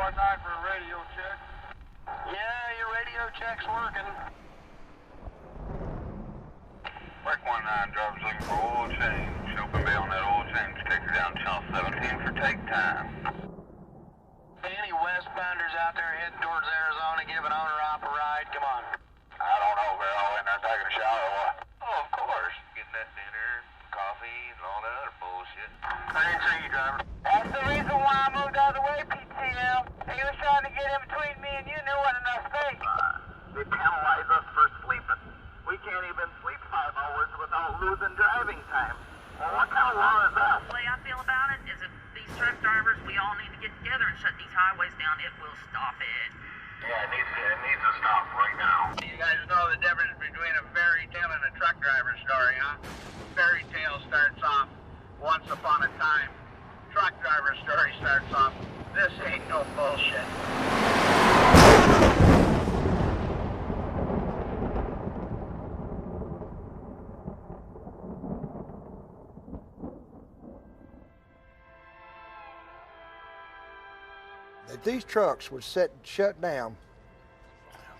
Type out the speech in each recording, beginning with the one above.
R9 for a radio check. Yeah, your radio check's working. Work 19, driver's looking for oil change. Open bay on that oil change. Take her down channel 17 for take time. Any westbounders out there heading towards Arizona giving owner-op a ride? Come on. I don't know, they're all in there taking a shower or what? Oh, of course. Getting that dinner, coffee, and all that other bullshit. I didn't see you, driver. That's the reason why I moved out of the way, PTL. He was trying to get in between me and you. There wasn't enough space. They penalize us for sleeping. We can't even sleep 5 hours without losing driving time. Well, what kind of law is that? The way I feel about it is if these truck drivers, we all need to get together and shut these highways down. It will stop it. Yeah, it needs to stop right now. You guys know the difference between a fairy tale and a truck driver story, huh? Fairy tale starts off once upon a time. Truck driver story starts off, this ain't no bullshit. If these trucks would shut down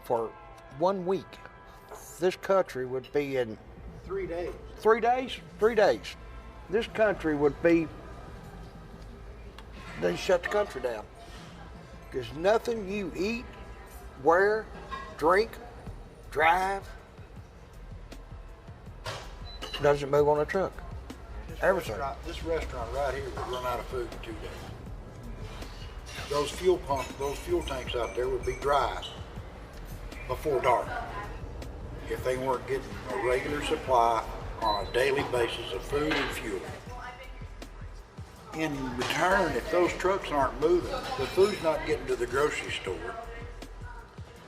for 1 week, this country would be in 3 days. 3 days? 3 days. This country would be, they shut the country down. Because nothing you eat, wear, drink, drive, doesn't move on a truck. Everything. This restaurant right here would run out of food in 2 days. Those fuel tanks out there would be dry before dark if they weren't getting a regular supply on a daily basis of food and fuel. In return, if those trucks aren't moving, the food's not getting to the grocery store.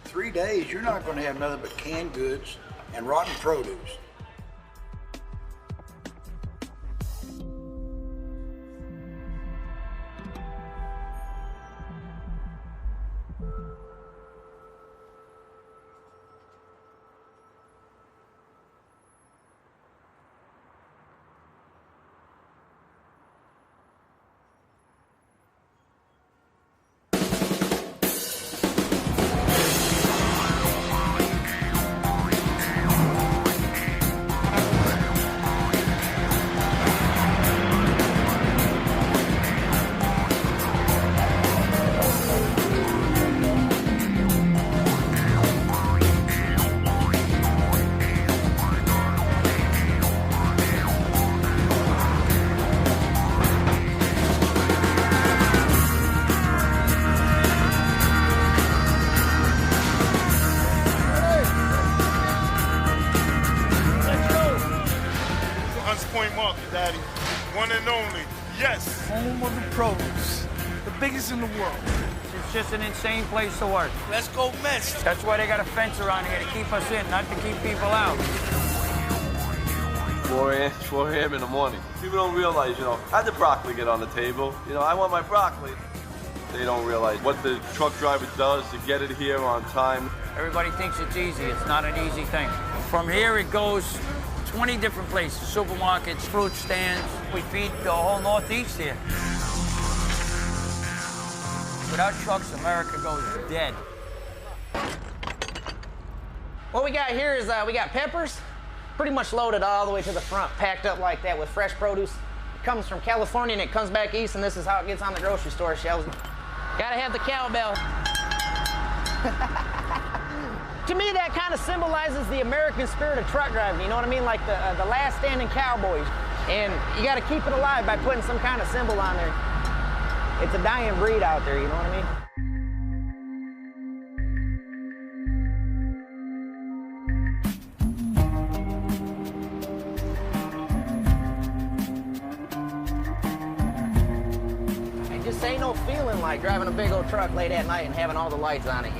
3 days, you're not going to have nothing but canned goods and rotten produce. Daddy, one and only, yes. Home of the produce, the biggest in the world. It's just an insane place to work. Let's go Mets. That's why they got a fence around here to keep us in, not to keep people out. 4 a.m. in the morning. People don't realize, how'd the broccoli get on the table? I want my broccoli. They don't realize what the truck driver does to get it here on time. Everybody thinks it's easy. It's not an easy thing. From here, it goes 20 different places, supermarkets, fruit stands. We feed the whole Northeast here. Without trucks, America goes dead. What we got here is we got peppers, pretty much loaded all the way to the front, packed up like that with fresh produce. It comes from California and it comes back east, and this is how it gets on the grocery store shelves. Gotta have the cowbell. To me, that kind of symbolizes the American spirit of truck driving, you know what I mean? Like the last standing cowboys. And you got to keep it alive by putting some kind of symbol on there. It's a dying breed out there, you know what I mean? It just ain't no feeling like driving a big old truck late at night and having all the lights on it,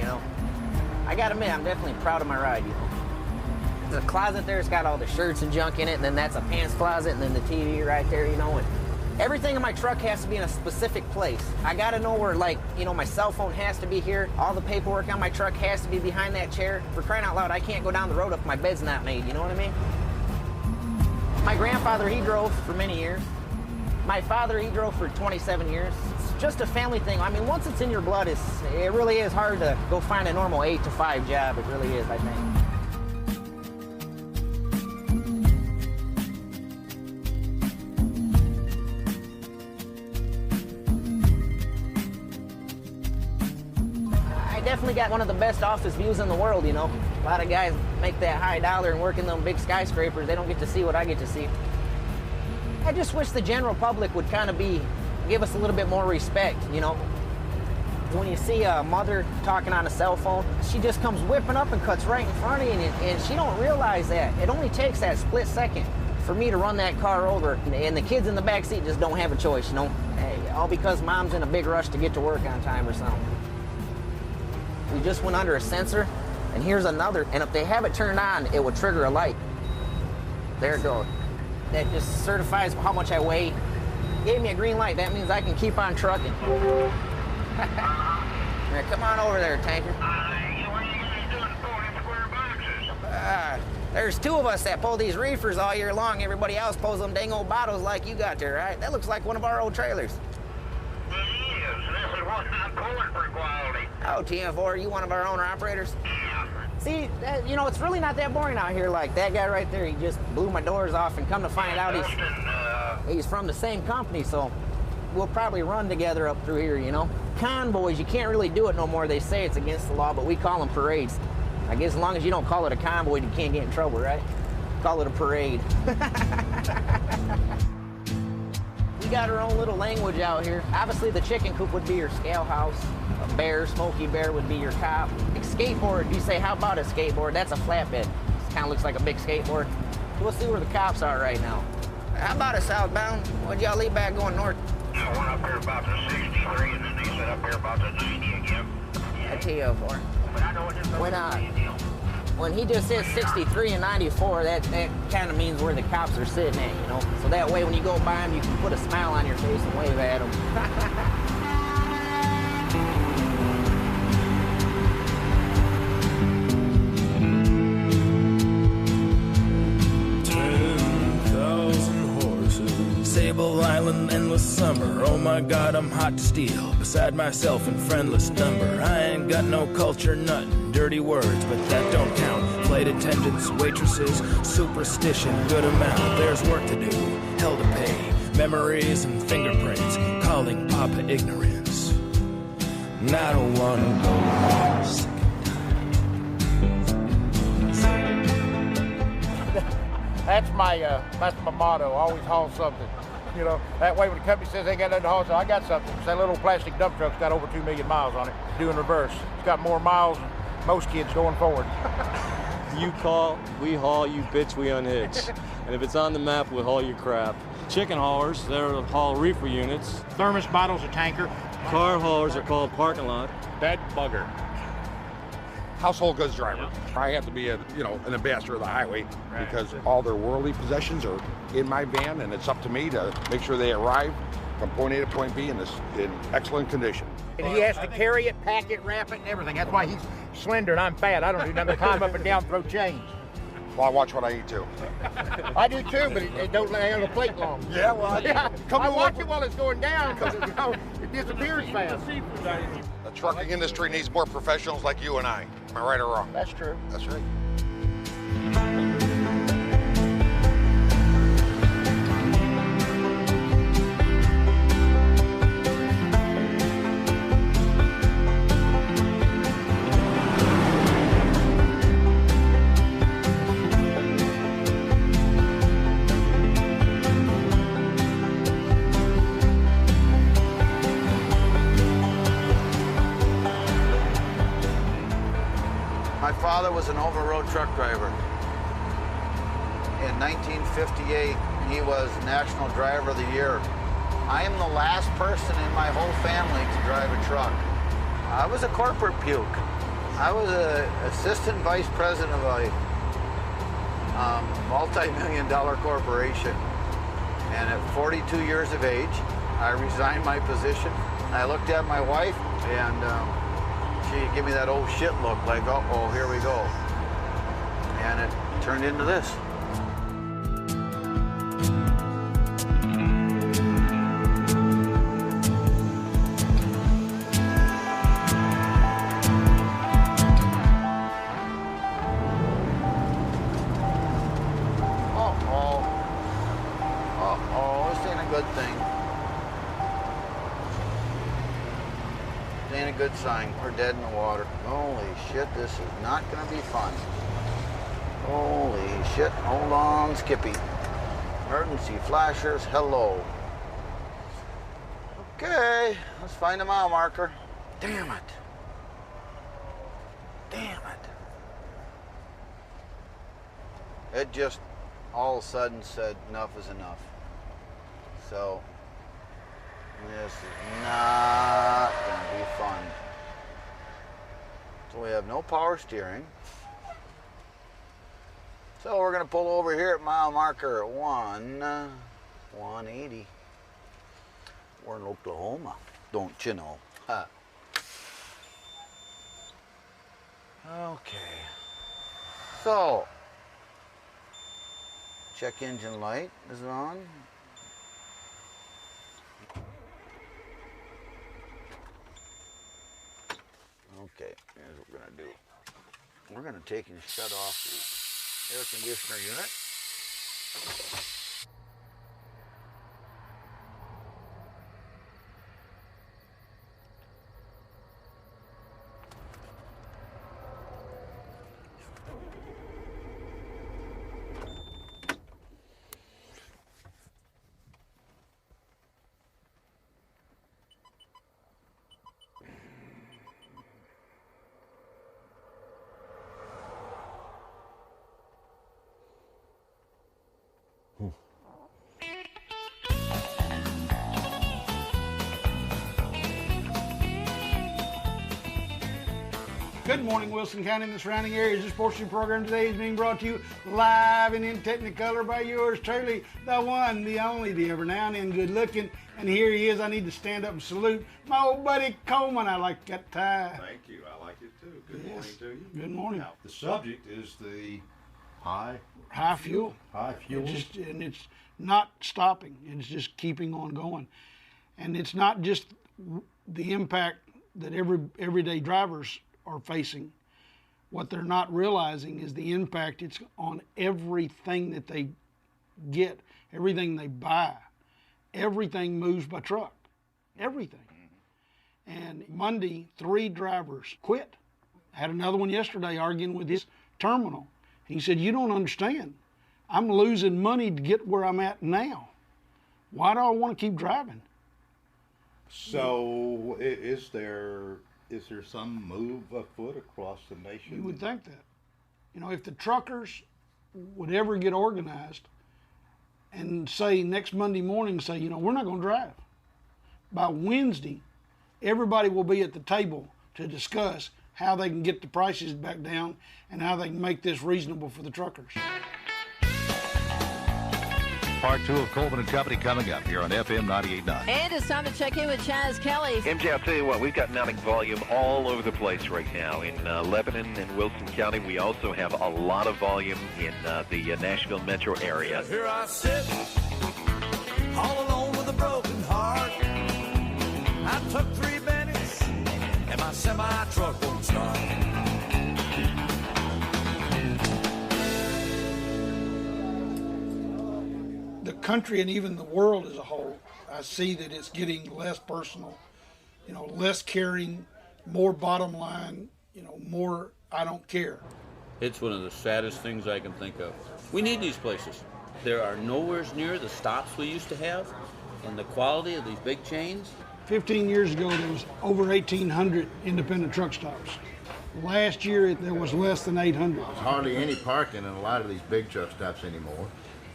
I gotta admit, I'm definitely proud of my ride, There's a closet there, it's got all the shirts and junk in it, and then that's a pants closet, and then the TV right there, and everything in my truck has to be in a specific place. I gotta know where, my cell phone has to be here, all the paperwork on my truck has to be behind that chair. For crying out loud, I can't go down the road if my bed's not made, you know what I mean? My grandfather, he drove for many years. My father, he drove for 27 years. It's just a family thing. I mean, once it's in your blood, it really is hard to go find a normal 8 to 5 job. It really is, I think. Definitely got one of the best office views in the world, you know. A lot of guys make that high dollar and work in them big skyscrapers. They don't get to see what I get to see. I just wish the general public would kind of give us a little bit more respect, you know. When you see a mother talking on a cell phone, she just comes whipping up and cuts right in front of you, and she don't realize that. It only takes that split second for me to run that car over, and the kids in the back seat just don't have a choice, you know. Hey, all because mom's in a big rush to get to work on time or something. We just went under a sensor, and here's another, and if they have it turned on, it would trigger a light. There it goes. That just certifies how much I weigh. Gave me a green light. That means I can keep on trucking. Now, come on over there, tanker. What are you guys doing pulling square boxes? There's 2 of us that pull these reefers all year long. Everybody else pulls them dang old bottles like you got there, right? That looks like one of our old trailers. It is. This is what I'm pulling for quality. Oh, TM4, are you one of our owner-operators? Yeah. See, you know, it's really not that boring out here. Like that guy right there, he just blew my doors off, and come to find out he's from the same company, so we'll probably run together up through here, you know. Convoys, you can't really do it no more. They say it's against the law, but we call them parades. I guess as long as you don't call it a convoy, you can't get in trouble, right? Call it a parade. We got our own little language out here. Obviously, the chicken coop would be your scale house. A bear, Smoky Bear would be your cop. Like skateboard, you say, how about a skateboard? That's a flatbed. It kind of looks like a big skateboard. We'll see where the cops are right now. How about a southbound? What'd y'all leave back going north? I went up here about the 63, and then they said up here about the 90 again. I tell you for. But I know what this When he just says 63 and 94, that kind of means where the cops are sitting at, you know? So that way when you go by them, you can put a smile on your face and wave at them. 10,000 horses, Sable Island, endless summer. Oh my God, I'm hot to steal, beside myself in friendless number. I ain't got no culture, nothing, dirty words, but that don't count. Flight attendants, waitresses, superstition, good amount. There's work to do, hell to pay, memories and fingerprints, calling Papa ignorance. And I don't wanna go sick. That's my motto. Always haul something. You know, that way when the company says they got nothing to haul, so I got something. That little plastic dump truck's got over 2 million miles on it. Doing reverse. It's got more miles than most kids going forward. You call, we haul, you bitch, we unhitch. And if it's on the map, we'll haul your crap. Chicken haulers, they'll haul reefer units. Thermos Bottle's a tanker. Car haulers are called parking lot. Bedbugger. Household goods driver. I have to be an ambassador of the highway because all their worldly possessions are in my van, and it's up to me to make sure they arrive from point A to point B in excellent condition. And he has to carry it, pack it, wrap it, and everything. That's why he's slender and I'm fat. I don't do nothing but climb up and down, throw chains. Well, I watch what I eat too. I do too, but it don't lay on the plate long. Yeah, well, I watch it while it's going down because it disappears fast. The trucking industry needs more professionals like you and I. Am I right or wrong? That's true. That's right. My father was an over-road truck driver. In 1958, he was National Driver of the Year. I am the last person in my whole family to drive a truck. I was a corporate puke. I was an assistant vice president of a multi-million-dollar corporation. And at 42 years of age, I resigned my position. I looked at my wife and she gave me that old shit look, like, uh-oh, here we go. And it turned into this. good thing. This ain't a good sign. We're dead in the water. Holy shit, this is not gonna be fun. Holy shit, hold on, Skippy. Emergency flashers, hello. Okay, let's find a mile marker. Damn it. Damn it. It just all of a sudden said enough is enough. So, this is not gonna be fun. So we have no power steering. So we're gonna pull over here at mile marker 180. We're in Oklahoma, don't you know? Huh. Okay. So, check engine light is on. Okay, here's what we're gonna do. We're gonna take and shut off the air conditioner unit. Good morning, Wilson County and the surrounding areas. This portion program today is being brought to you live and in Technicolor by yours truly, the one, the only, the ever now and then good looking. And here he is. I need to stand up and salute my old buddy Coleman. I like that tie. Thank you. I like it too. Good morning to you. Good morning. Now, the subject is the high fuel. High fuel. And it's not stopping. It's just keeping on going. And it's not just the impact that everyday drivers are facing. What they're not realizing is the impact it's on everything that they get, everything they buy. Everything moves by truck. Everything. And Monday, 3 drivers quit. I had another one yesterday arguing with his terminal. He said, "You don't understand. I'm losing money to get where I'm at now. Why do I want to keep driving?" So is there some move afoot across the nation? You would think that. You know, if the truckers would ever get organized and say next Monday morning, say, you know, we're not going to drive. By Wednesday, everybody will be at the table to discuss how they can get the prices back down and how they can make this reasonable for the truckers. Part 2 of Coleman and Company coming up here on FM 98.9. And it's time to check in with Chaz Kelly. MJ, I'll tell you what, we've got mounting volume all over the place right now. In Lebanon and Wilson County, we also have a lot of volume in the Nashville metro area. Here I sit, all alone with a broken heart. I took 3 minutes, and my semi-truck won't start. The country and even the world as a whole, I see that it's getting less personal, you know, less caring, more bottom line, you know, more I don't care. It's one of the saddest things I can think of. We need these places. There are nowhere near the stops we used to have and the quality of these big chains. 15 years ago, there was over 1,800 independent truck stops. Last year, there was less than 800. There's hardly any parking in a lot of these big truck stops anymore.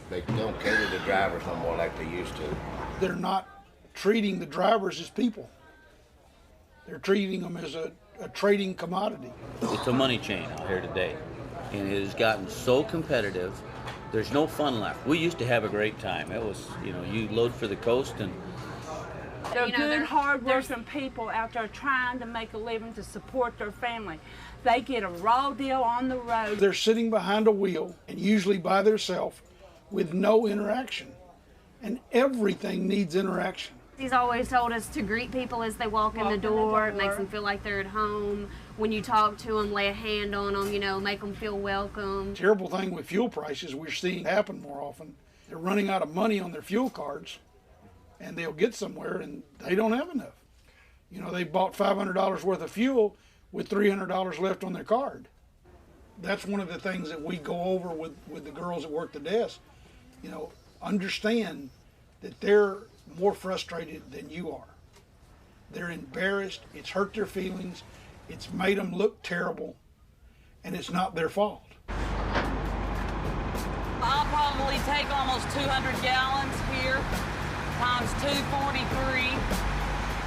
They don't cater to drivers no more like they used to. They're not treating the drivers as people. They're treating them as a trading commodity. It's a money chain out here today, and it has gotten so competitive, there's no fun left. We used to have a great time. It was, you know, you load for the coast and... They're good, hard-working people out there trying to make a living to support their family. They get a raw deal on the road. They're sitting behind a wheel, and usually by themselves, with no interaction. And everything needs interaction. He's always told us to greet people as they walk in the door. It makes them feel like they're at home. When you talk to them, lay a hand on them, you know, make them feel welcome. The terrible thing with fuel prices we're seeing happen more often. They're running out of money on their fuel cards, and they'll get somewhere and they don't have enough. You know, they bought $500 worth of fuel with $300 left on their card. That's one of the things that we go over with the girls that work the desk. You know, understand that they're more frustrated than you are. They're embarrassed, it's hurt their feelings, it's made them look terrible, and it's not their fault. I'll probably take almost 200 gallons here, times 243,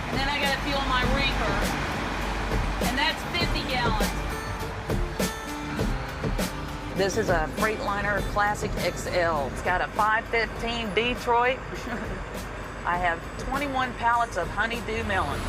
and then I gotta fuel my Reefer, and that's 50 gallons. This is a Freightliner Classic XL. It's got a 515 Detroit. I have 21 pallets of honeydew melons.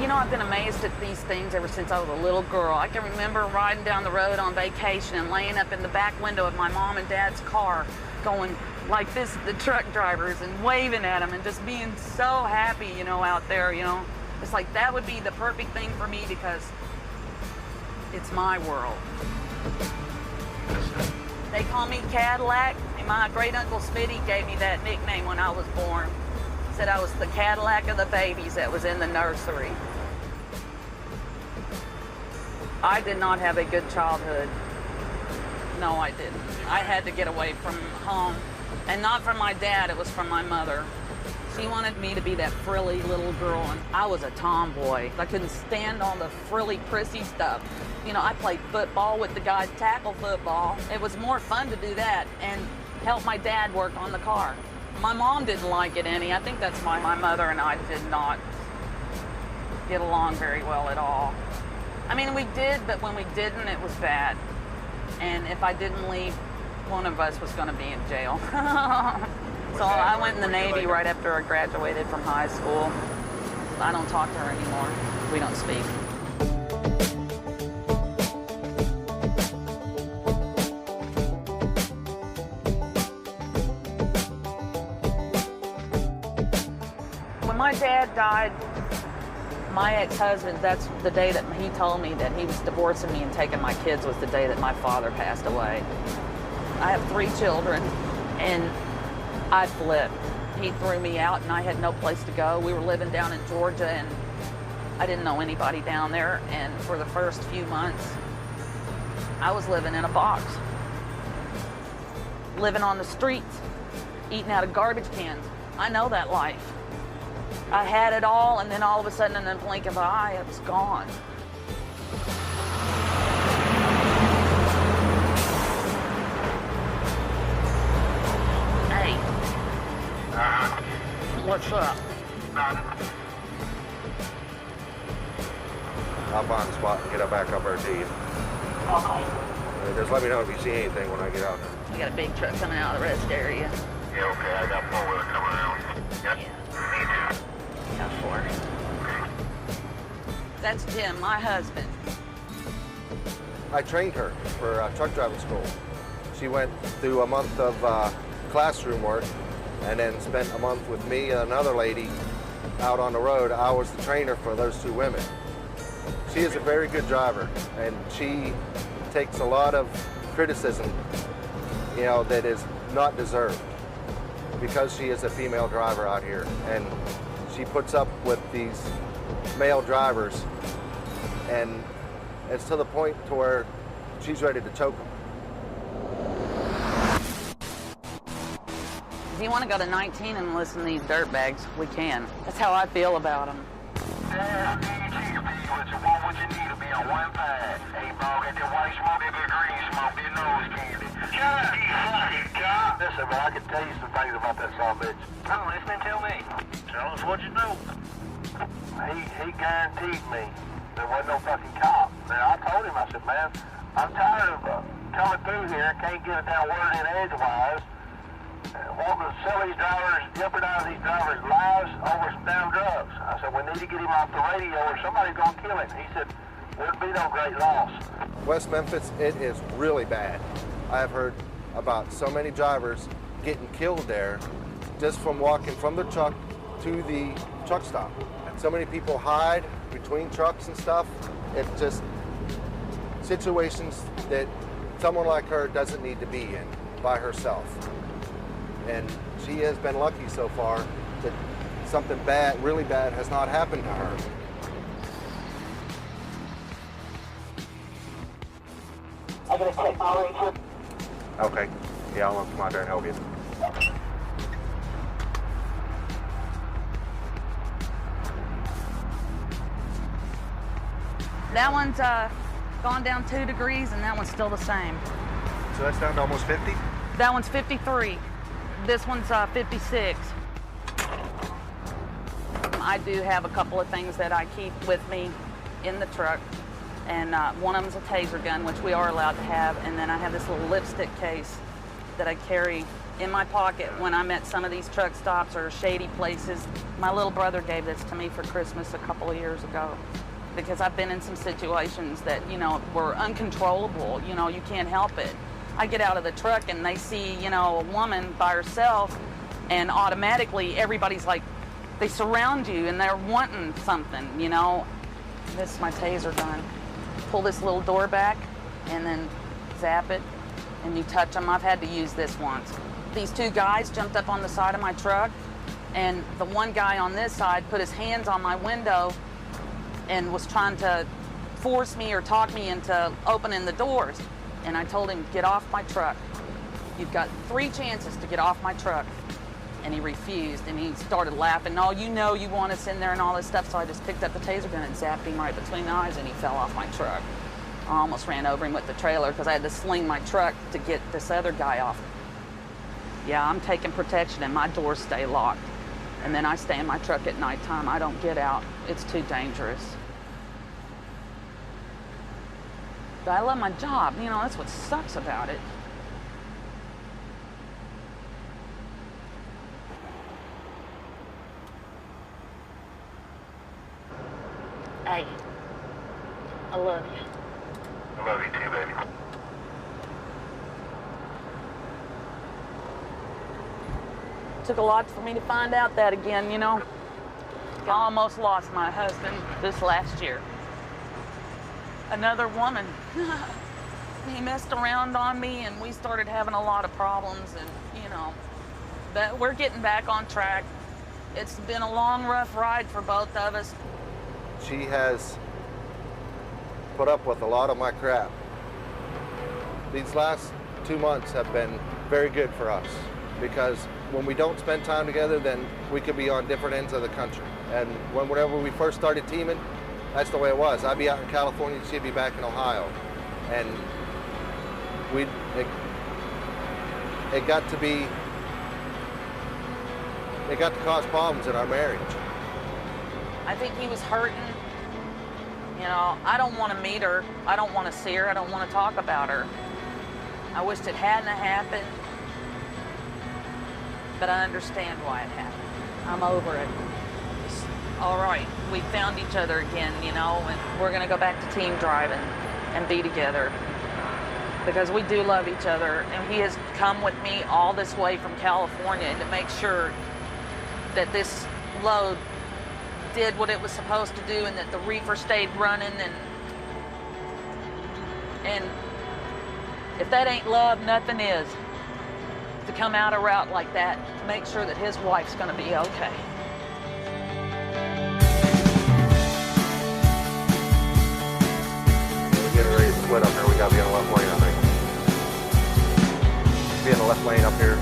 You know, I've been amazed at these things ever since I was a little girl. I can remember riding down the road on vacation and laying up in the back window of my mom and dad's car going like this at the truck drivers and waving at them and just being so happy, you know, out there, you know. It's like that would be the perfect thing for me because it's my world. They call me Cadillac, and my great-uncle Smitty gave me that nickname when I was born. Said I was the Cadillac of the babies that was in the nursery. I did not have a good childhood. No, I didn't. I had to get away from home, and not from my dad, it was from my mother. She wanted me to be that frilly little girl, and I was a tomboy. I couldn't stand all the frilly, prissy stuff. You know, I played football with the guys, tackle football. It was more fun to do that and help my dad work on the car. My mom didn't like it any. I think that's why my mother and I did not get along very well at all. I mean, we did, but when we didn't, it was bad. And if I didn't leave, one of us was going to be in jail. So I went in the Navy right after I graduated from high school. I don't talk to her anymore. We don't speak. When my dad died, my ex-husband, that's the day that he told me that he was divorcing me and taking my kids was the day that my father passed away. I have 3 children, and I flipped. He threw me out, and I had no place to go. We were living down in Georgia, and I didn't know anybody down there, and for the first few months, I was living in a box. Living on the streets, eating out of garbage cans. I know that life. I had it all, and then all of a sudden, in the blink of an eye, it was gone. Hey. What's up? I'll find a spot and get up back up there to you. Okay. Just let me know if you see anything when I get out there. We got a big truck coming out of the rest area. Yeah, okay, I got 4-wheeler coming around. Yep. Yeah. Got 4. That's Jim, my husband. I trained her for truck driving school. She went through a month of classroom work and then spent a month with me and another lady out on the road. I was the trainer for those 2 women. She is a very good driver, and she takes a lot of criticism, you know, that is not deserved because she is a female driver out here, and she puts up with these male drivers, and it's to the point to where she's ready to choke them. If you want to go to 19 and listen to these dirtbags, we can. That's how I feel about them. What you need to be on one pad. Hey, ball, get that white smoke, get that green smoke, that nose candy. Listen, man, I can tell you some things about that son of a bitch. I'm listening, tell me. Tell us what you do. He guaranteed me there wasn't no fucking cop. Now, I told him, I said, man, I'm tired of coming through here, can't get a damn word in edgewise, wanting to sell these drivers, jeopardize these drivers' lives over some damn drugs. I said, we need to get him off the radio or somebody's going to kill him. He said, would be no great loss. West Memphis, it is really bad. I have heard about so many drivers getting killed there just from walking from the truck to the truck stop. So many people hide between trucks and stuff. It's just situations that someone like her doesn't need to be in. by herself. And she has been lucky so far that something bad, really bad, has not happened to her. I'm going to take my Reefer. Okay. Yeah, I'll come out there and help you. That one's gone down 2 degrees, and that one's still the same. So that's down to almost 50? That one's 53. This one's 56. I do have a couple of things that I keep with me in the truck, and one of them's a taser gun, which we are allowed to have, and then I have this little lipstick case that I carry in my pocket when I'm at some of these truck stops or shady places. My little brother gave this to me for Christmas a couple of years ago, because I've been in some situations that, you know, were uncontrollable. You know, you can't help it. I get out of the truck and they see, you know, a woman by herself, and automatically everybody's like, they surround you and they're wanting something, you know. This is my taser gun. Pull this little door back and then zap it and you touch them. I've had to use this once. These 2 guys jumped up on the side of my truck, and the one guy on this side put his hands on my window and was trying to force me or talk me into opening the doors. And I told him, get off my truck. You've got 3 chances to get off my truck. And he refused, and he started laughing. Oh, you know you want us in there and all this stuff. So I just picked up the taser gun and zapped him right between the eyes, and he fell off my truck. I almost ran over him with the trailer because I had to sling my truck to get this other guy off. Yeah, I'm taking protection, and my doors stay locked. And then I stay in my truck at nighttime. I don't get out. It's too dangerous. But I love my job. You know, that's what sucks about it. Hey, I love you. I love you too, baby. Took a lot for me to find out that again, you know. I almost lost my husband this last year. Another woman. He messed around on me, and we started having a lot of problems, and, you know, but we're getting back on track. It's been a long, rough ride for both of us. She has put up with a lot of my crap. These last 2 months have been very good for us, because when we don't spend time together, then we could be on different ends of the country. And whenever we first started teaming, that's the way it was. I'd be out in California, she'd be back in Ohio. And it got to cause problems in our marriage. I think he was hurting. You know, I don't want to meet her. I don't want to see her. I don't want to talk about her. I wished it hadn't happened, but I understand why it happened. I'm over it. It's all right. We found each other again, you know, and we're going to go back to team driving and be together, because we do love each other. And he has come with me all this way from California to make sure that this load did what it was supposed to do, and that the reefer stayed running. And if that ain't love, nothing is. To come out a route like that, to make sure that his wife's gonna be okay. We're getting ready to split up here. We gotta be in the left lane, I think. Be in the left lane up here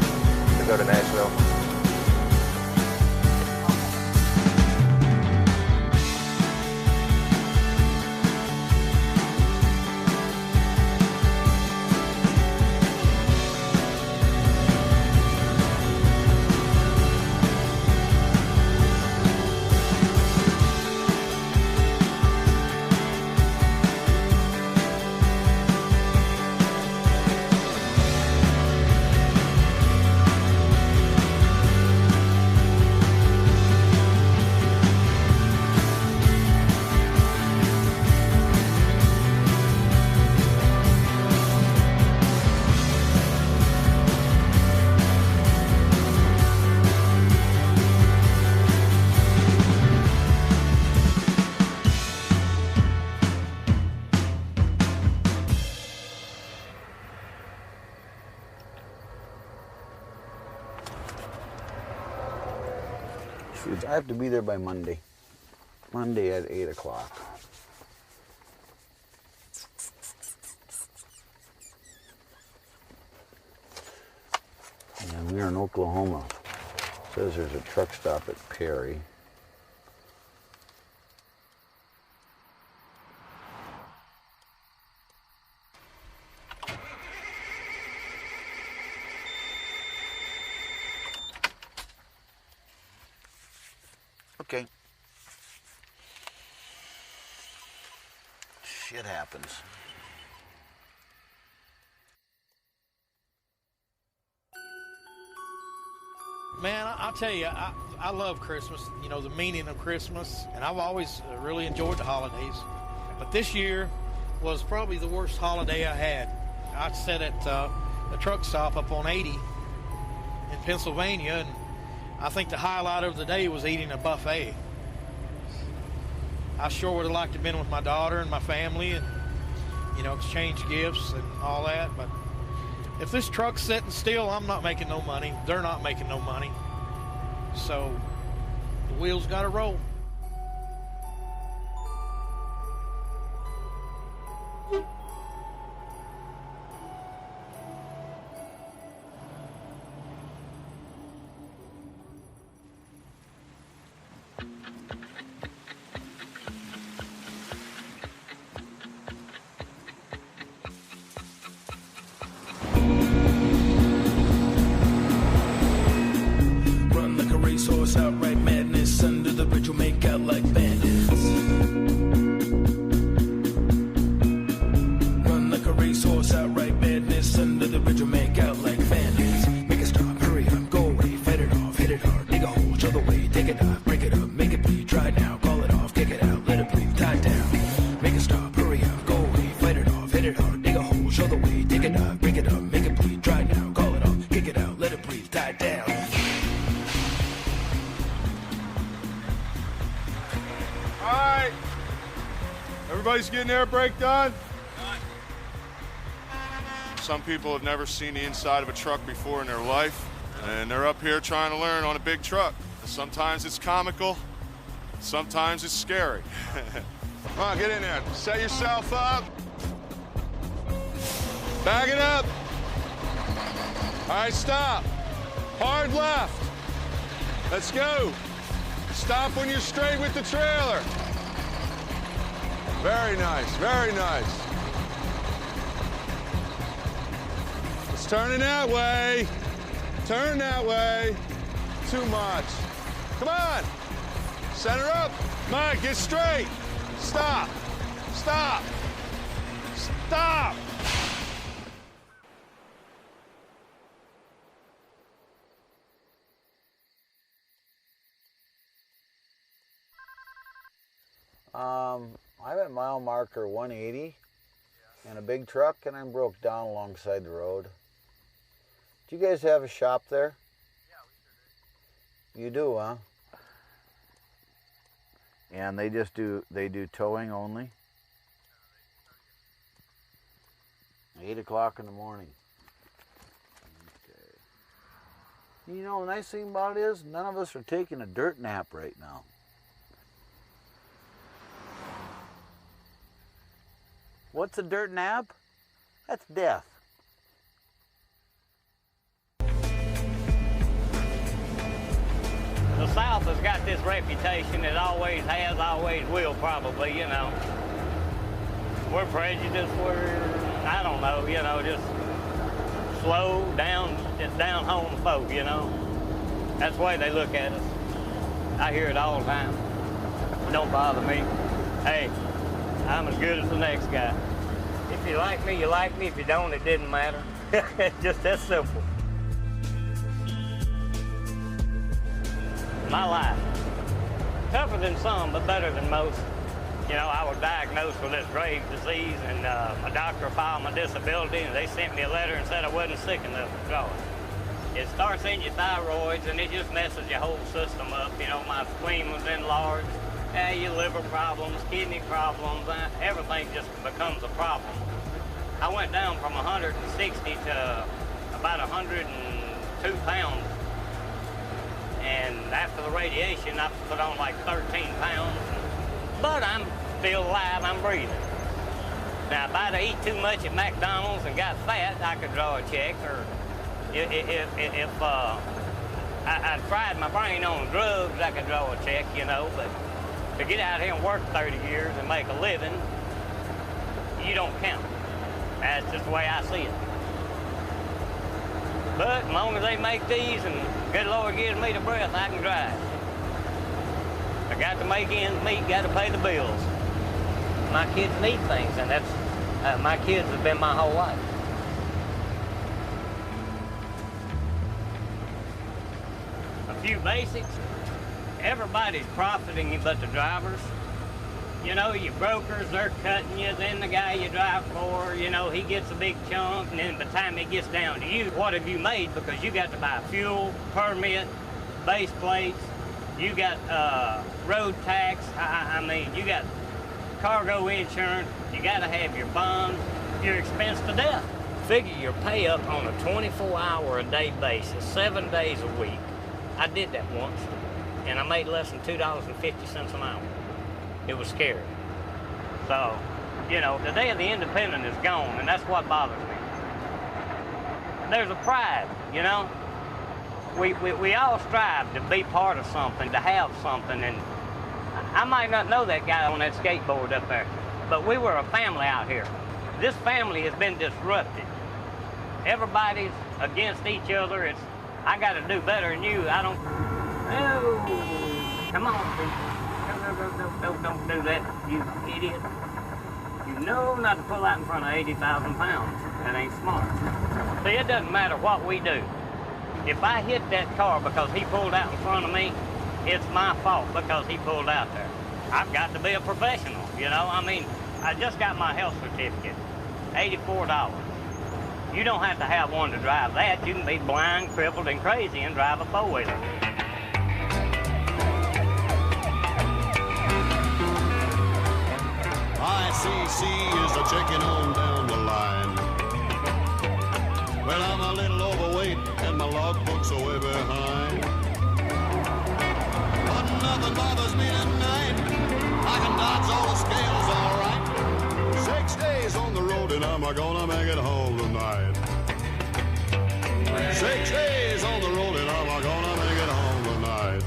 to go to Nashville. food. I have to be there by Monday. Monday at 8 o'clock. And we're in Oklahoma. It says there's a truck stop at Perry. Okay. Shit happens. Man, I'll tell you, I love Christmas, you know, the meaning of Christmas, and I've always really enjoyed the holidays. But this year was probably the worst holiday I had. I sat at a truck stop up on 80 in Pennsylvania, and I think the highlight of the day was eating a buffet. I sure would have liked to have been with my daughter and my family and, you know, exchange gifts and all that, but if this truck's sitting still, I'm not making no money. They're not making no money. So the wheels got to roll. Racehorse, outright madness. Under the bridge will make out like bandits. Run like a racehorse, outright madness. Under the bridge will make out like bandits. Make it stop, hurry up, go away, fight it off, hit it hard, dig a hole, show the way, take it off, break it up, make it bleed, try it now, call it off, kick it out, let it bleed, tie it down. Make it stop, hurry up, go away, fight it off, hit it hard, dig a hole, show the way, take it off, break it up, make it bleed, try it now, call it off, kick it out, let it bleed, tie it down. All right. Everybody's getting their brake done? Some people have never seen the inside of a truck before in their life, and they're up here trying to learn on a big truck. Sometimes it's comical, sometimes it's scary. Come on, get in there. Set yourself up. Bag it up. All right, stop. Hard left. Let's go. Stop when you're straight with the trailer. Very nice, very nice. It's turning that way. Turn that way. Too much. Come on. Center up. Mike, get straight. Stop. Stop. Stop. I'm at mile marker 180 in a big truck, and I'm broke down alongside the road. Do you guys have a shop there? Yeah, we sure do. You do, huh? And they just do towing only? 8 o'clock in the morning. Okay. You know, the nice thing about it is none of us are taking a dirt nap right now. What's a dirt nap? That's death. The South has got this reputation, it always has, always will probably, you know. We're prejudiced, I don't know, you know, just slow, just down home folk, you know. That's the way they look at us. I hear it all the time. It don't bother me. Hey, I'm as good as the next guy. If you like me, you like me. If you don't, it didn't matter. It's just that simple. My life. Tougher than some, but better than most. You know, I was diagnosed with this grave disease, and my doctor filed my disability, and they sent me a letter and said I wasn't sick enough to draw it. It starts in your thyroids, and it just messes your whole system up. You know, my spleen was enlarged. Your liver problems, kidney problems, everything just becomes a problem. I went down from 160 to about 102 pounds, and After the radiation, I put on like 13 pounds. But I'm still alive, I'm breathing. Now, if I'd eat too much at McDonald's and got fat, I could draw a check. Or if I fried my brain on drugs, I could draw a check, you know. But to get out here and work 30 years and make a living, you don't count. That's just the way I see it. But as long as they make these and good Lord gives me the breath, I can drive. I got to make ends meet, got to pay the bills. My kids need things, and that's, my kids have been my whole life. A few basics. Everybody's profiting but the drivers. You know, your brokers, they're cutting you, then the guy you drive for, you know, he gets a big chunk, and then by the time it gets down to you, what have you made? Because you got to buy fuel, permit, base plates, you got road tax, I mean, you got cargo insurance, you got to have your bonds, your expense to death. Figure your pay up on a 24-hour-a-day basis, 7 days a week. I did that once, and I made less than $2.50 an hour. It was scary. So, you know, the day of the independent is gone, and that's what bothers me. There's a pride, you know? We all strive to be part of something, to have something, and I might not know that guy on that skateboard up there, but we were a family out here. This family has been disrupted. Everybody's against each other. It's, I got to do better than you. I don't... Oh, come on, people. Don't do that, you idiot. You know not to pull out in front of 80,000 pounds. That ain't smart. See, it doesn't matter what we do. If I hit that car because he pulled out in front of me, it's my fault because he pulled out there. I've got to be a professional, you know? I mean, I just got my health certificate, $84. You don't have to have one to drive that. You can be blind, crippled, and crazy and drive a four-wheeler. ICC is a checking on down the line. Well, I'm a little overweight and my logbook's are way behind. But nothing bothers me tonight. I can dodge all the scales all right. 6 days on the road and I'm gonna make it home tonight. 6 days on the road and I'm gonna make it home tonight.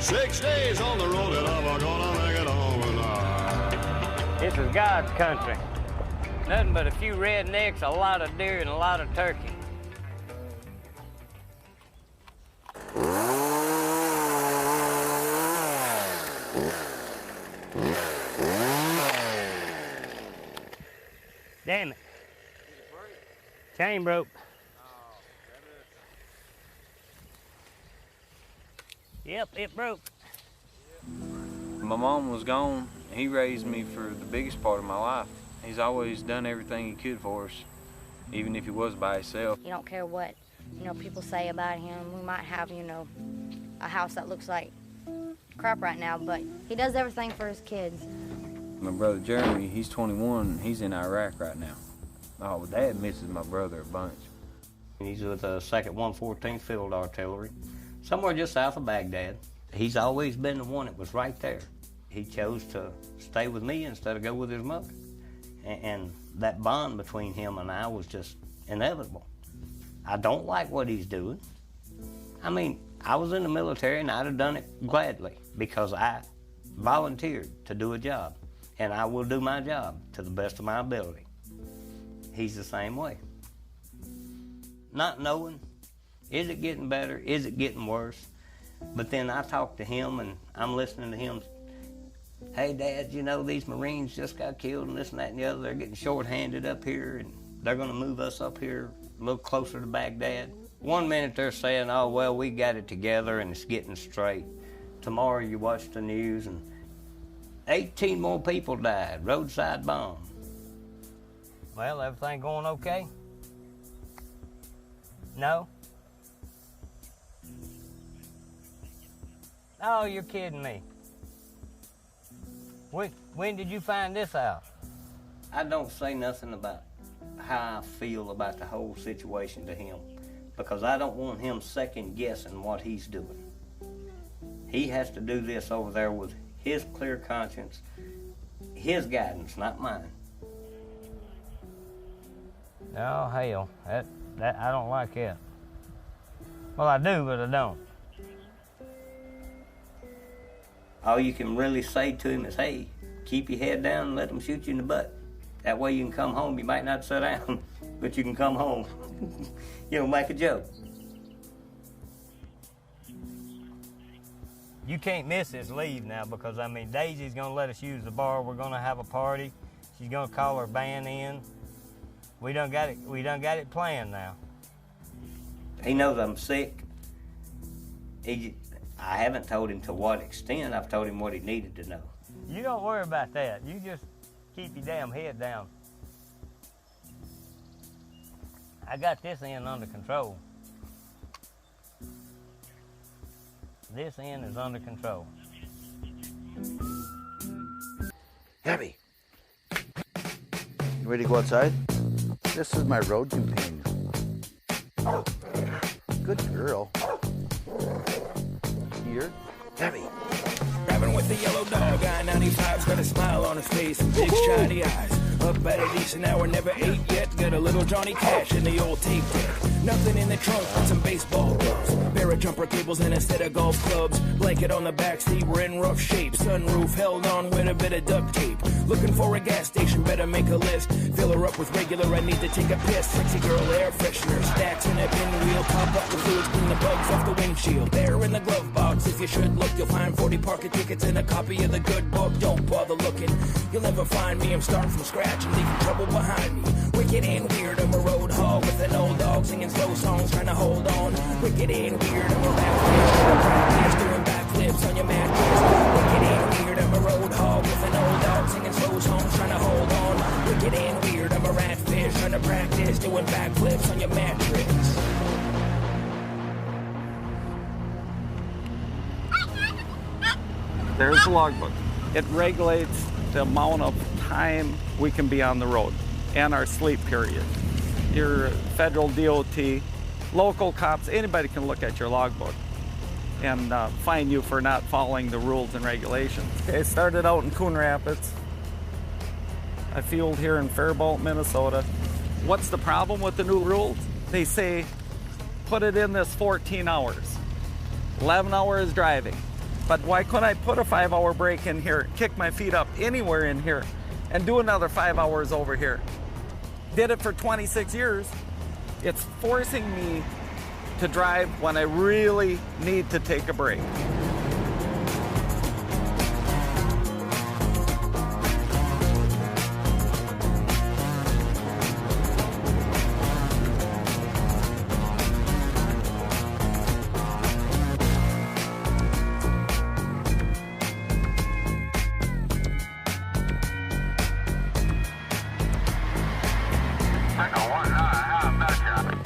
6 days on the road and I'm gonna make it home tonight. This is God's country. Nothing but a few rednecks, a lot of deer, and a lot of turkey. Damn it. Chain broke. Yep, it broke. My mom was gone. He raised me for the biggest part of my life. He's always done everything he could for us, even if he was by himself. You don't care what, people say about him. We might have, a house that looks like crap right now, but he does everything for his kids. My brother Jeremy, he's 21, he's in Iraq right now. Oh, Dad misses my brother a bunch. He's with the 2nd 114th Field Artillery, somewhere just south of Baghdad. He's always been the one that was right there. He chose to stay with me instead of go with his mother. And that bond between him and I was just inevitable. I don't like what he's doing. I mean, I was in the military and I'd have done it gladly because I volunteered to do a job. And I will do my job to the best of my ability. He's the same way. Not knowing, is it getting better? Is it getting worse? But then I talk to him and I'm listening to him. Hey, Dad, these Marines just got killed and this and that and the other. They're getting short-handed up here and they're going to move us up here a little closer to Baghdad. One minute they're saying, oh, well, we got it together and it's getting straight. Tomorrow you watch the news and 18 more people died, roadside bomb. Well, everything going okay? No? Oh, you're kidding me. When did you find this out? I don't say nothing about how I feel about the whole situation to him. because I don't want him second guessing what he's doing. He has to do this over there with his clear conscience, his guidance, not mine. Oh, hell, that I don't like that. Well, I do, but I don't. All you can really say to him is, hey, keep your head down and let them shoot you in the butt. That way you can come home. You might not sit down, but you can come home. Make a joke. You can't miss this leave now because, I mean, Daisy's going to let us use the bar. We're going to have a party. She's going to call her band in. We done got it planned now. He knows I'm sick. I haven't told him to what extent. I've told him what he needed to know. You don't worry about that. You just keep your damn head down. I got this end under control. This end is under control. Abby, you ready to go outside? This is my road companion. Good girl. Here, Abby. Driving with the yellow dog, I-95's got a smile on his face and big shiny eyes. Up at a decent hour, never ate yet. Got a little Johnny Cash in the old tape deck. Nothing in the trunk but some baseball gloves. Pair of jumper cables and a set of golf clubs. Blanket on the backseat, we're in rough shape. Sunroof held on with a bit of duct tape. Looking for a gas station, better make a list. Fill her up with regular, I need to take a piss. Sexy girl air freshener, stacks in a pinwheel. Pop up the fluids, clean the bugs off the windshield. There in the glove box, if you should look, you'll find 40 parking tickets and a copy of the good book. Don't bother looking, you'll never find me. I'm starting from scratch and leaving trouble behind me. Wicked and weird, I'm a road hog with an old dog singing slow songs, trying to hold on. Wicked and weird, I'm a rap doing backflips on your mattress. Wicked and weird, I'm a road hog with an old dog singing slow songs, trying to hold on. Wicked and weird, I'm a ratfish trying to practice doing backflips on your mattress. There's the logbook. It regulates the amount of time we can be on the road and our sleep period. Your federal DOT, local cops, anybody can look at your logbook and fine you for not following the rules and regulations. Okay, started out in Coon Rapids. I fueled here in Faribault, Minnesota. What's the problem with the new rules? They say, put it in this 14 hours. 11 hours driving. But why couldn't I put a 5-hour break in here, kick my feet up anywhere in here, and do another 5 hours over here? Did it for 26 years. It's forcing me to drive when I really need to take a break.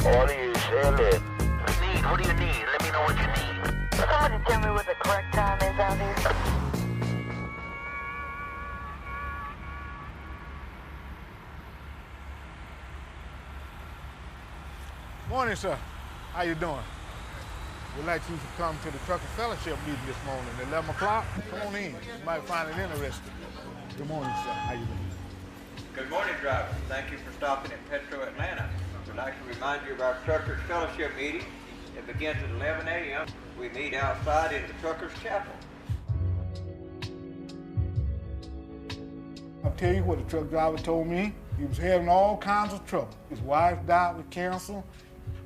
What do you sell it? What do you need? Let me know what you need. Somebody tell me what the correct time is out here. Morning, sir. How you doing? We'd like you to come to the Trucker Fellowship meeting this morning at 11 o'clock. Come on in. You might find it interesting. Good morning, sir. How you doing? Good morning, drivers. Thank you for stopping at Petro Atlanta. We'd like to remind you of our Truckers Fellowship meeting. It begins at 11 a.m. We meet outside in the Truckers Chapel. I'll tell you what the truck driver told me. He was having all kinds of trouble. His wife died with cancer.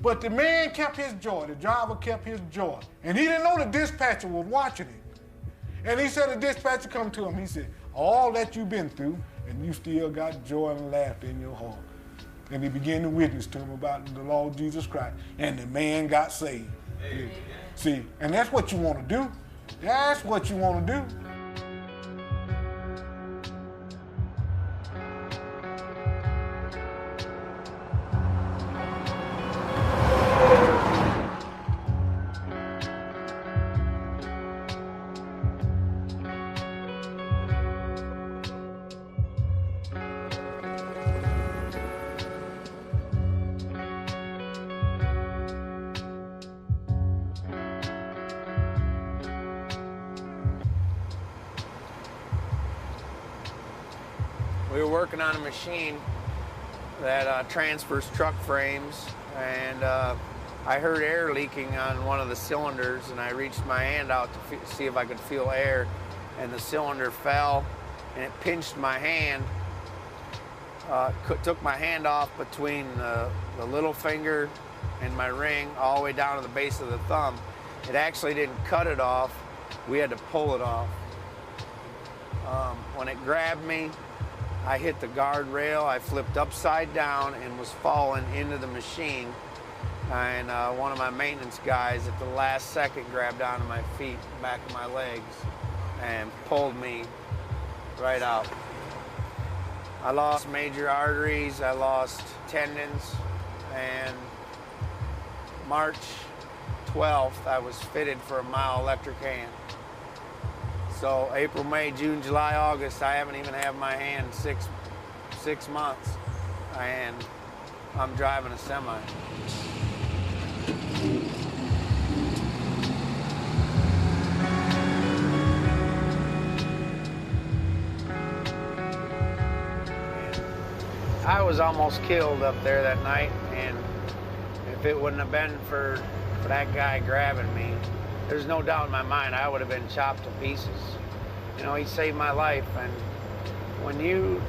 But the man kept his joy. The driver kept his joy. And he didn't know the dispatcher was watching him. And he said the dispatcher come to him. He said, all that you've been through, and you still got joy and laughter in your heart. And he began to witness to him about the Lord Jesus Christ. And the man got saved. Amen. See, and that's what you want to do. That's what you want to do. We were working on a machine that transfers truck frames, and I heard air leaking on one of the cylinders, and I reached my hand out to see if I could feel air, and the cylinder fell, and it pinched my hand. Took my hand off between the little finger and my ring all the way down to the base of the thumb. It actually didn't cut it off. We had to pull it off. When it grabbed me, I hit the guardrail. I flipped upside down and was falling into the machine. And one of my maintenance guys at the last second grabbed onto my feet, back of my legs, and pulled me right out. I lost major arteries, I lost tendons, and March 12th, I was fitted for a myoelectric hand. So April, May, June, July, August, I haven't even had my hand six months, and I'm driving a semi. I was almost killed up there that night, and if it wouldn't have been for that guy grabbing me, there's no doubt in my mind I would have been chopped to pieces. You know, he saved my life, and when you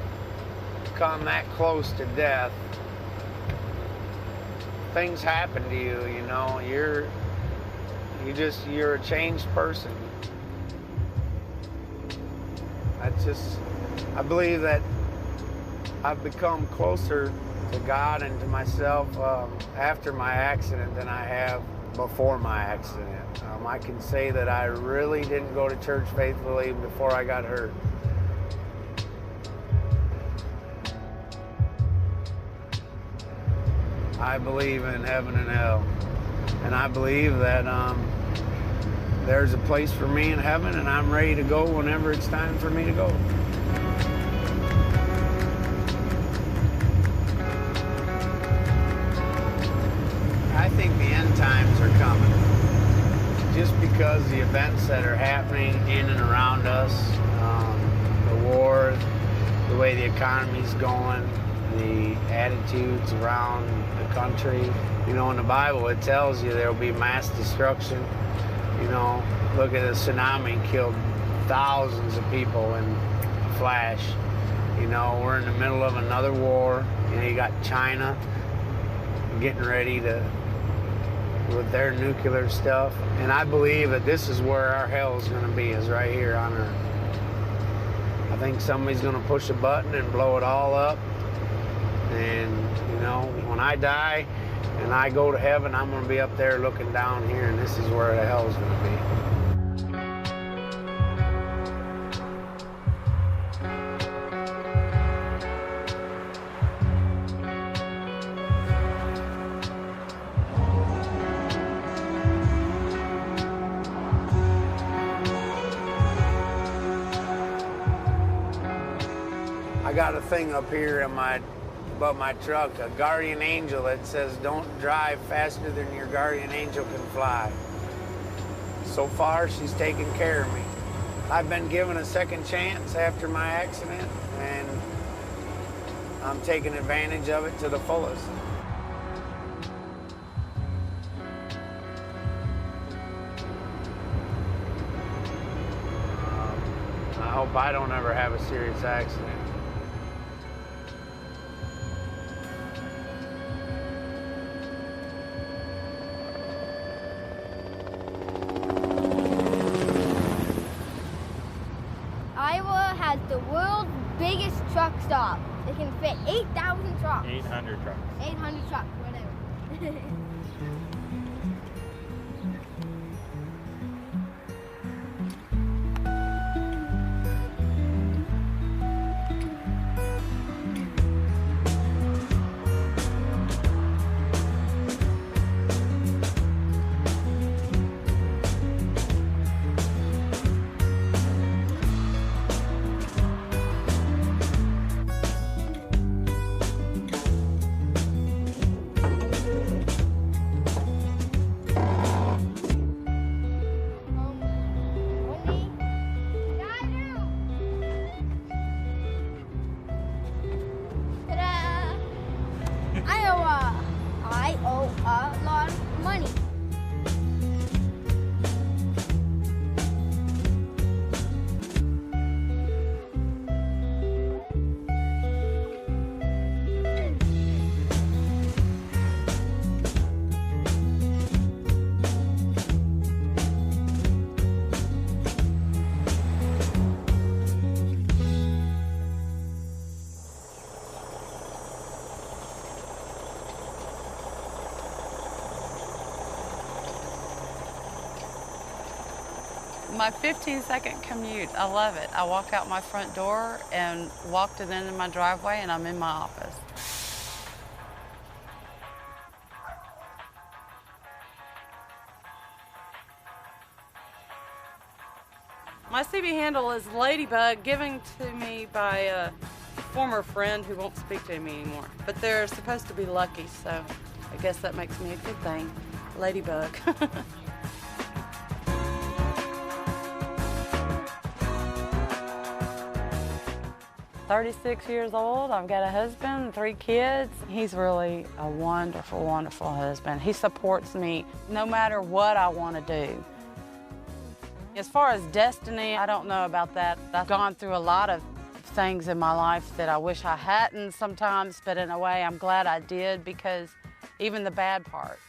come that close to death, things happen to you, you know. You're a changed person. I believe that I've become closer to God and to myself after my accident than I have before my accident. I can say that I really didn't go to church faithfully before I got hurt. I believe in heaven and hell, and I believe that there's a place for me in heaven, and I'm ready to go whenever it's time for me to go. I think the end times are coming, just because the events that are happening in and around us, the war, the way the economy's going, the attitudes around the country. You know, in the Bible it tells you there will be mass destruction. You know, look at the tsunami, killed thousands of people in a flash. You know, we're in the middle of another war. You know, you got China getting ready with their nuclear stuff. And I believe that this is where our hell is going to be, is right here on Earth. I think somebody's going to push a button and blow it all up. And, you know, when I die and I go to heaven, I'm going to be up there looking down here, and this is where the hell is going to be. I got a thing up here above my truck, a guardian angel that says, "Don't drive faster than your guardian angel can fly." So far, she's taken care of me. I've been given a second chance after my accident, and I'm taking advantage of it to the fullest. I hope I don't ever have a serious accident. Iowa has the world's biggest truck stop. It can fit 8,000 trucks. 800 trucks. 800 trucks, whatever. My 15-second commute, I love it. I walk out my front door and walk to the end of my driveway and I'm in my office. My CB handle is Ladybug, given to me by a former friend who won't speak to me anymore. But they're supposed to be lucky, so I guess that makes me a good thing. Ladybug. 36 years old. I've got a husband, 3 kids. He's really a wonderful, wonderful husband. He supports me no matter what I want to do. As far as destiny, I don't know about that. I've gone through a lot of things in my life that I wish I hadn't sometimes, but in a way I'm glad I did, because even the bad parts,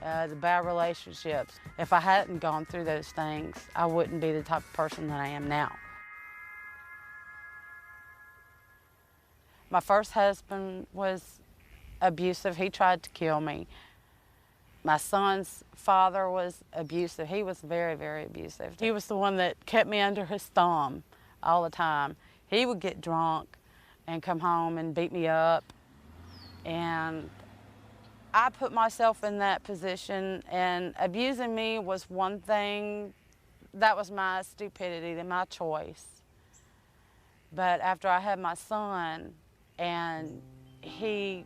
the bad relationships, if I hadn't gone through those things, I wouldn't be the type of person that I am now. My first husband was abusive. He tried to kill me. My son's father was abusive. He was very, very abusive. He was the one that kept me under his thumb all the time. He would get drunk and come home and beat me up. And I put myself in that position, and abusing me was one thing. That was my stupidity, my choice. But after I had my son, and he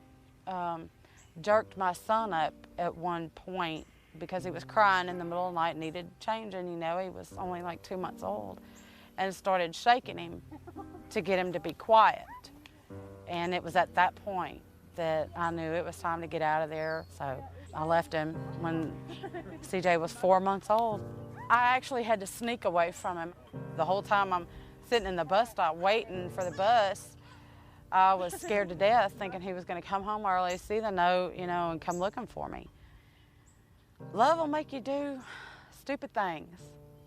jerked my son up at one point because he was crying in the middle of the night, needed changing, you know, he was only like 2 months old, and started shaking him to get him to be quiet. And it was at that point that I knew it was time to get out of there. So I left him when CJ was 4 months old. I actually had to sneak away from him. The whole time I'm sitting in the bus stop waiting for the bus, I was scared to death, thinking he was going to come home early, see the note, you know, and come looking for me. Love will make you do stupid things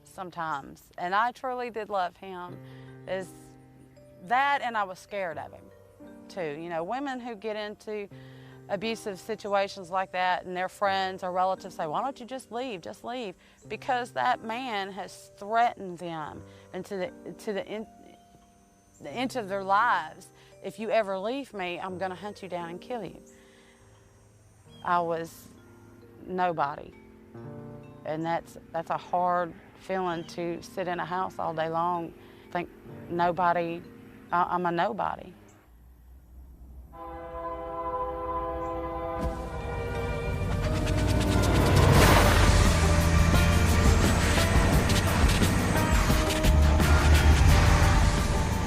sometimes, and I truly did love him. Is that, and I was scared of him too. You know, women who get into abusive situations like that, and their friends or relatives say, "Why don't you just leave? Just leave," because that man has threatened them into the end of their lives. If you ever leave me, I'm going to hunt you down and kill you. I was nobody, and that's a hard feeling to sit in a house all day long, think nobody. I'm a nobody.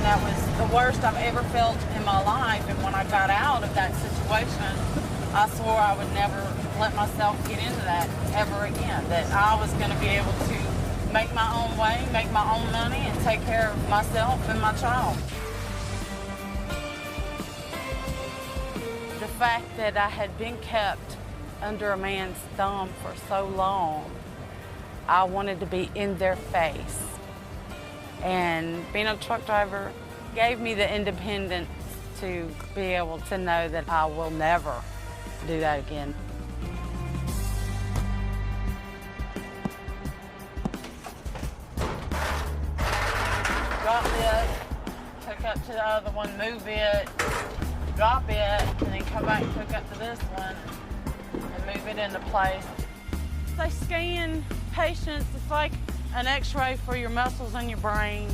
That was the worst I've ever felt in my life, and when I got out of that situation, I swore I would never let myself get into that ever again, that I was going to be able to make my own way, make my own money, and take care of myself and my child. The fact that I had been kept under a man's thumb for so long, I wanted to be in their face. And being a truck driver gave me the independence to be able to know that I will never do that again. Drop it, hook up to the other one, move it, drop it, and then come back and hook up to this one and move it into place. They scan patients. It's like an x-ray for your muscles and your brain.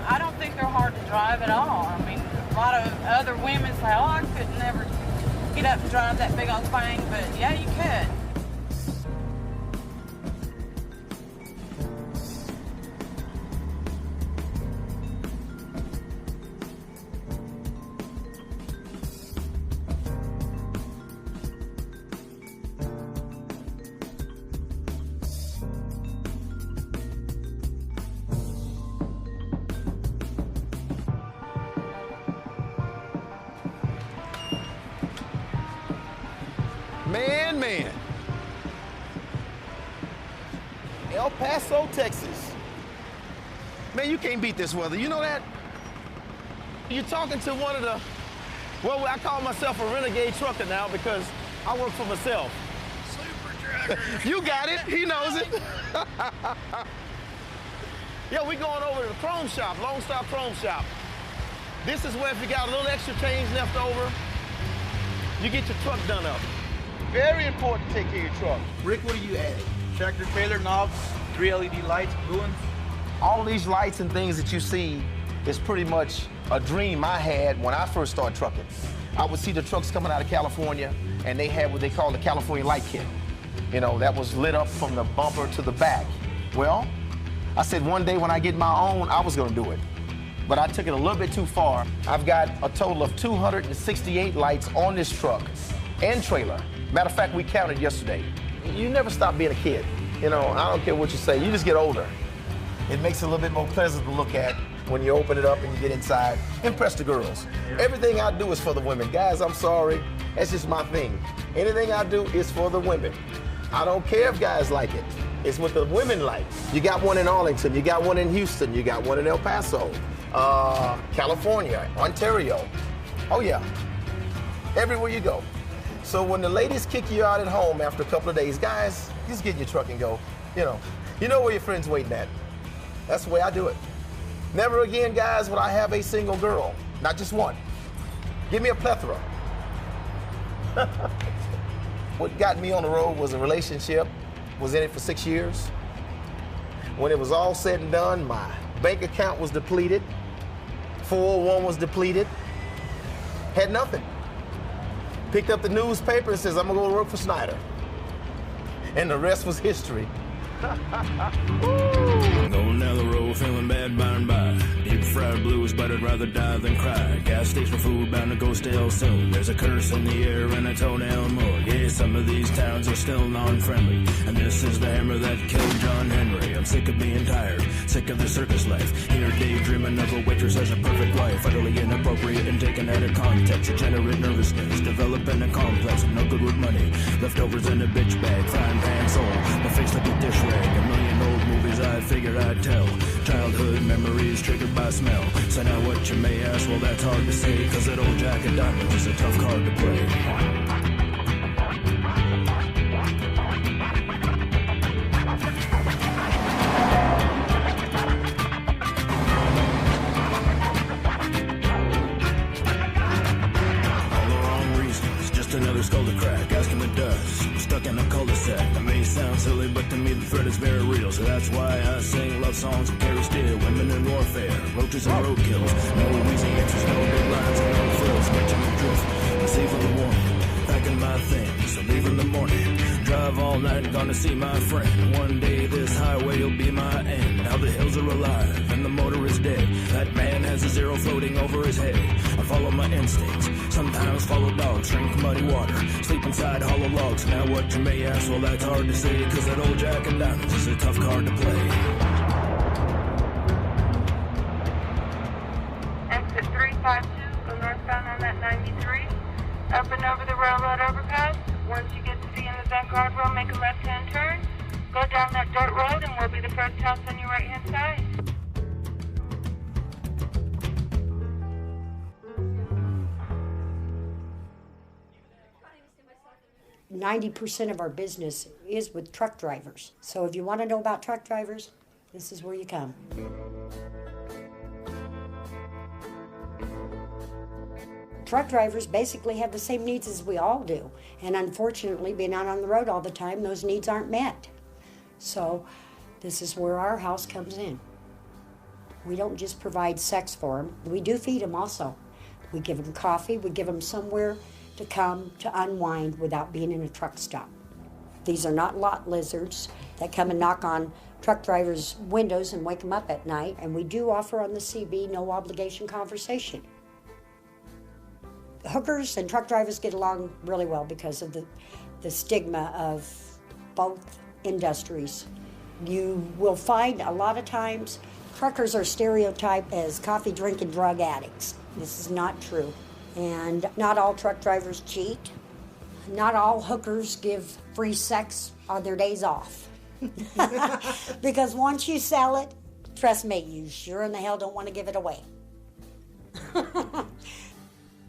I don't think they're hard to drive at all. I mean, a lot of other women say, "Oh, I could never get up and drive that big old thing," but yeah, you could. Man. El Paso, Texas. Man, you can't beat this weather. You know that? You're talking to one of the, well, I call myself a renegade trucker now because I work for myself. Super trucker. You got it. He knows it. Yeah, we going over to the Chrome Shop, Lone Star Chrome Shop. This is where if you got a little extra change left over, you get your truck done up. Very important to take care of your truck. Rick, what are you adding? Tractor trailer knobs, 3 LED lights, blue ones. All these lights and things that you see is pretty much a dream I had when I first started trucking. I would see the trucks coming out of California, and they had what they call the California light kit. You know, that was lit up from the bumper to the back. Well, I said one day when I get my own, I was gonna do it. But I took it a little bit too far. I've got a total of 268 lights on this truck and trailer. Matter of fact, we counted yesterday. You never stop being a kid. You know, I don't care what you say, you just get older. It makes it a little bit more pleasant to look at when you open it up and you get inside. Impress the girls. Everything I do is for the women. Guys, I'm sorry, that's just my thing. Anything I do is for the women. I don't care if guys like it. It's what the women like. You got one in Arlington, you got one in Houston, you got one in El Paso, California, Ontario. Oh yeah, everywhere you go. So when the ladies kick you out at home after a couple of days, guys, just get in your truck and go. You know where your friend's waiting at. That's the way I do it. Never again, guys, will I have a single girl, not just one. Give me a plethora. What got me on the road was a relationship, was in it for 6 years. When it was all said and done, my bank account was depleted, 401 was depleted, had nothing. Picked up the newspaper and says, I'm gonna go work for Snyder. And the rest was history. Going down the road, feeling bad by and by. Deep fried blues, but I'd rather die than cry. Gas station food bound to go stale soon. There's a curse in the air and a toenail more. Yeah, some of these towns are still non-friendly. And this is the hammer that killed John Henry. I'm sick of being tired, sick of the circus life. Here daydreaming of a waitress as a perfect wife. Utterly inappropriate and taken out of context. Degenerate nervousness, developing a complex. No good with money, leftovers in a bitch bag. Frying pan soul, my face like a dish rag. A million old movies I figured I'd tell. Childhood memories triggered by smell. So now what you may ask, well that's hard to say. Cause that old Jack of Diamonds is a tough card to play. Another skull to crack, asking the dust. I'm stuck in a cul-de-sac. That may sound silly, but to me the threat is very real. So that's why I sing love songs and carry steel. Women in warfare, roaches and roadkills. No easy answers, no deadlines, and no frills. Catching the drift, and saving the warning. Packing my things, and leave in the morning. Drive all night, gonna see my friend. One day this highway will be my end. Now the hills are alive, and the motor is dead. That man has a zero floating over his head. I follow my instincts, sometimes follow dogs. Drink muddy water, sleep inside hollow logs. Now what you may ask, well that's hard to say. Cause that old Jack of Diamonds is a tough card to play. Exit 352, go northbound on that 93. Up and over the railroad overpass. Once you get to the end of that guardrail, make a left-hand turn. Go down that dirt road and we'll be the first house on your right-hand side. 90% of our business is with truck drivers. So if you want to know about truck drivers, this is where you come. Truck drivers basically have the same needs as we all do. And unfortunately, being out on the road all the time, those needs aren't met. So this is where our house comes in. We don't just provide sex for them. We do feed them also. We give them coffee. We give them somewhere to come to unwind without being in a truck stop. These are not lot lizards that come and knock on truck drivers' windows and wake them up at night. And we do offer on the CB no obligation conversation. Hookers and truck drivers get along really well because of the stigma of both industries. You will find a lot of times truckers are stereotyped as coffee drinking drug addicts. This is not true. And not all truck drivers cheat. Not all hookers give free sex on their days off. Because once you sell it, trust me, you sure in the hell don't want to give it away.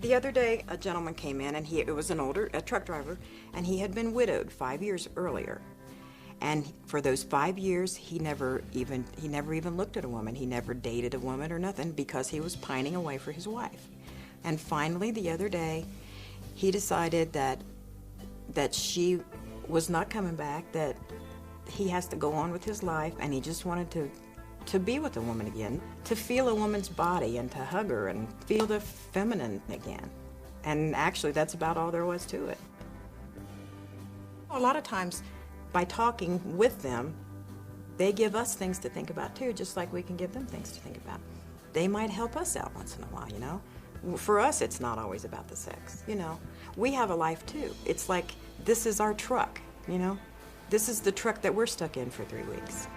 The other day, a gentleman came in, and it was an older truck driver, and he had been widowed 5 years earlier. And for those 5 years, he never even looked at a woman. He never dated a woman or nothing because he was pining away for his wife. And finally, the other day, he decided that she was not coming back, that he has to go on with his life, and he just wanted to be with a woman again, to feel a woman's body and to hug her and feel the feminine again. And actually, that's about all there was to it. A lot of times, by talking with them, they give us things to think about too, just like we can give them things to think about. They might help us out once in a while, you know? For us, it's not always about the sex, you know? We have a life too. It's like, this is our truck, you know? This is the truck that we're stuck in for 3 weeks.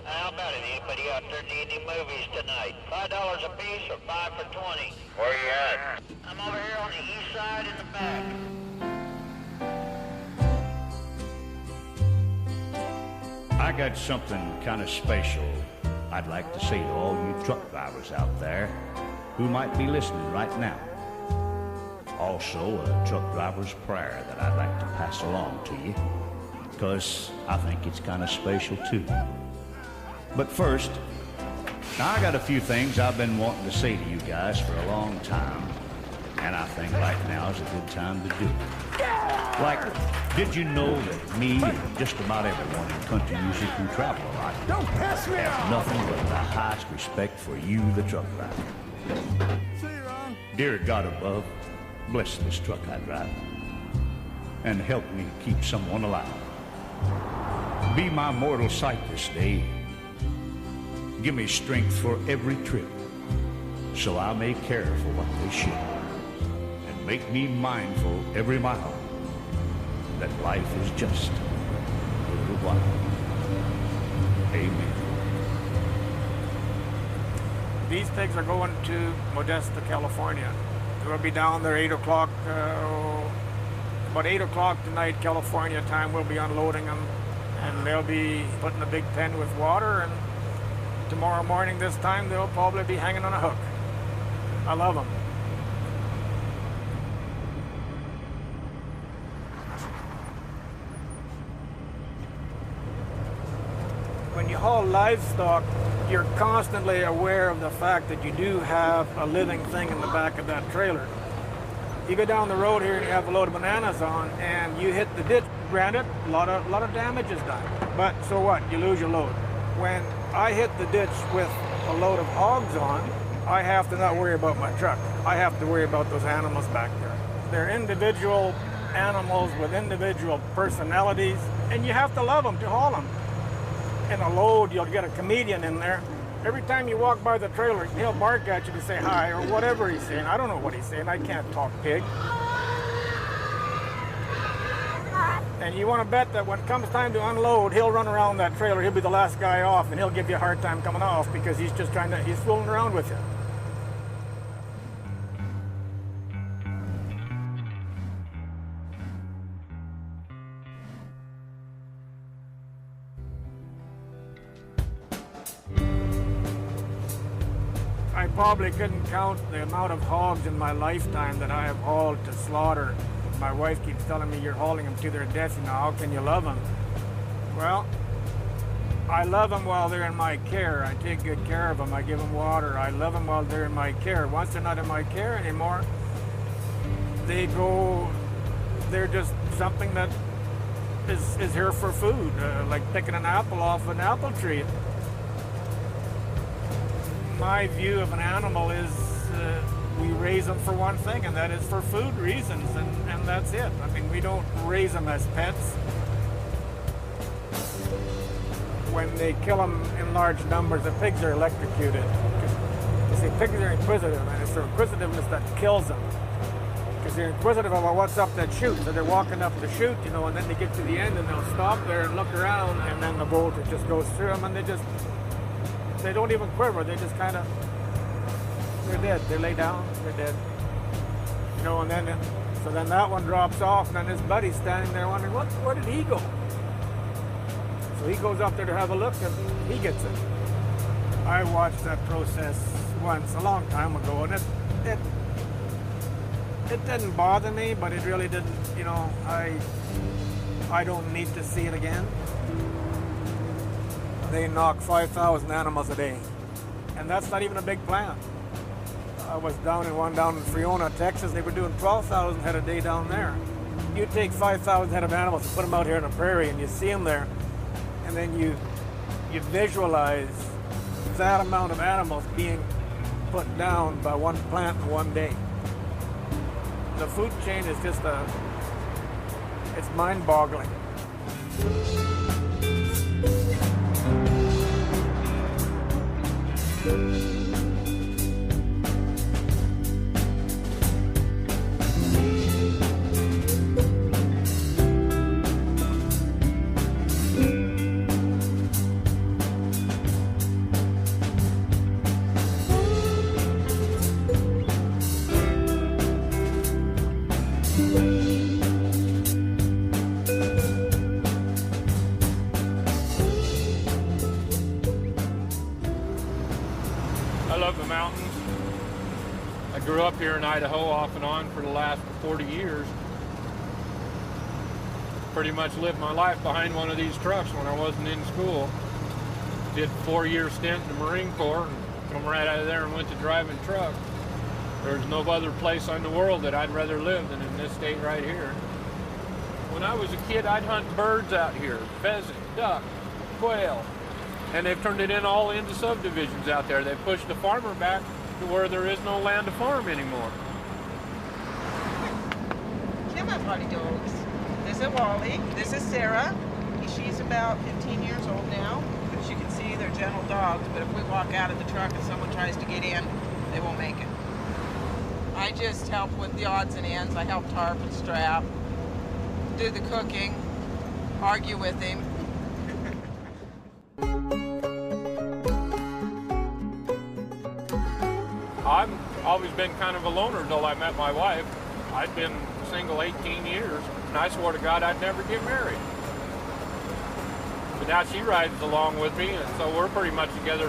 How about it? Anybody out there need any movies tonight? $5 a piece or 5 for 20? Where you at? I'm over here on the east side in the back. I got something kind of special I'd like to say to all you truck drivers out there who might be listening right now. Also, a truck driver's prayer that I'd like to pass along to you, because I think it's kind of special too. But first, now I got a few things I've been wanting to say to you guys for a long time, and I think right now is a good time to do it. Like, did you know that me and just about everyone in country music who travel a lot have nothing but the highest respect for you, the truck driver? Dear God above, bless this truck I drive and help me keep someone alive. Be my mortal sight this day. Give me strength for every trip, so I may care for what they should, and make me mindful every mile that life is just a little while. Amen. These pigs are going to Modesto, California. We'll be down there 8 o'clock, about 8 o'clock tonight, California time. We'll be unloading them, and they'll be put in a big pen with water, and tomorrow morning this time they'll probably be hanging on a hook. I love them. When you haul livestock, you're constantly aware of the fact that you do have a living thing in the back of that trailer. You go down the road here and you have a load of bananas on and you hit the ditch, granted, a lot of damage is done. But so what? You lose your load. When I hit the ditch with a load of hogs on, I have to not worry about my truck. I have to worry about those animals back there. They're individual animals with individual personalities, and you have to love them to haul them. In a load, you'll get a comedian in there. Every time you walk by the trailer, he'll bark at you to say hi or whatever he's saying. I don't know what he's saying. I can't talk pig. And you want to bet that when it comes time to unload, he'll run around that trailer. He'll be the last guy off, and he'll give you a hard time coming off because he's just he's fooling around with you. I probably couldn't count the amount of hogs in my lifetime that I have hauled to slaughter. My wife keeps telling me you're hauling them to their death, you know, how can you love them? Well, I love them while they're in my care. I take good care of them. I give them water. I love them while they're in my care. Once they're not in my care anymore, they're just something that is here for food, like picking an apple off an apple tree. My view of an animal is we raise them for one thing, and that is for food reasons, and that's it. I mean, we don't raise them as pets. When they kill them in large numbers, the pigs are electrocuted. You see, pigs are inquisitive, and it's their inquisitiveness that kills them. Because they're inquisitive about what's up that chute. So they're walking up the chute, you know, and then they get to the end, and they'll stop there and look around, and then the voltage just goes through them, and they don't even quiver. They just kind of they're dead. They lay down, they're dead. You know, and then, so then that one drops off, and then his buddy's standing there wondering, where did he go? So he goes up there to have a look, and he gets it. I watched that process once, a long time ago, and it didn't bother me, but it really didn't, you know, I don't need to see it again. They knock 5,000 animals a day, and that's not even a big plant. I was down in Friona, Texas. They were doing 12,000 head a day down there. You take 5,000 head of animals and put them out here in the prairie, and you see them there, and then you visualize that amount of animals being put down by one plant in one day. The food chain is just it's mind-boggling. Up here in Idaho off and on for the last 40 years. Pretty much lived my life behind one of these trucks when I wasn't in school. Did a 4-year stint in the Marine Corps and come right out of there and went to driving trucks. There's no other place in the world that I'd rather live than in this state right here. When I was a kid, I'd hunt birds out here, pheasant, duck, quail, and they've turned it all into subdivisions out there. They've pushed the farmer back to where there is no land to farm anymore. Come on, party dogs. This is Wally. This is Sarah. She's about 15 years old now. As you can see, they're gentle dogs, but if we walk out of the truck and someone tries to get in, they won't make it. I just help with the odds and ends. I help tarp and strap, do the cooking, argue with him. I've always been kind of a loner until I met my wife. I'd been single 18 years, and I swore to God I'd never get married. But now she rides along with me, and so we're pretty much together,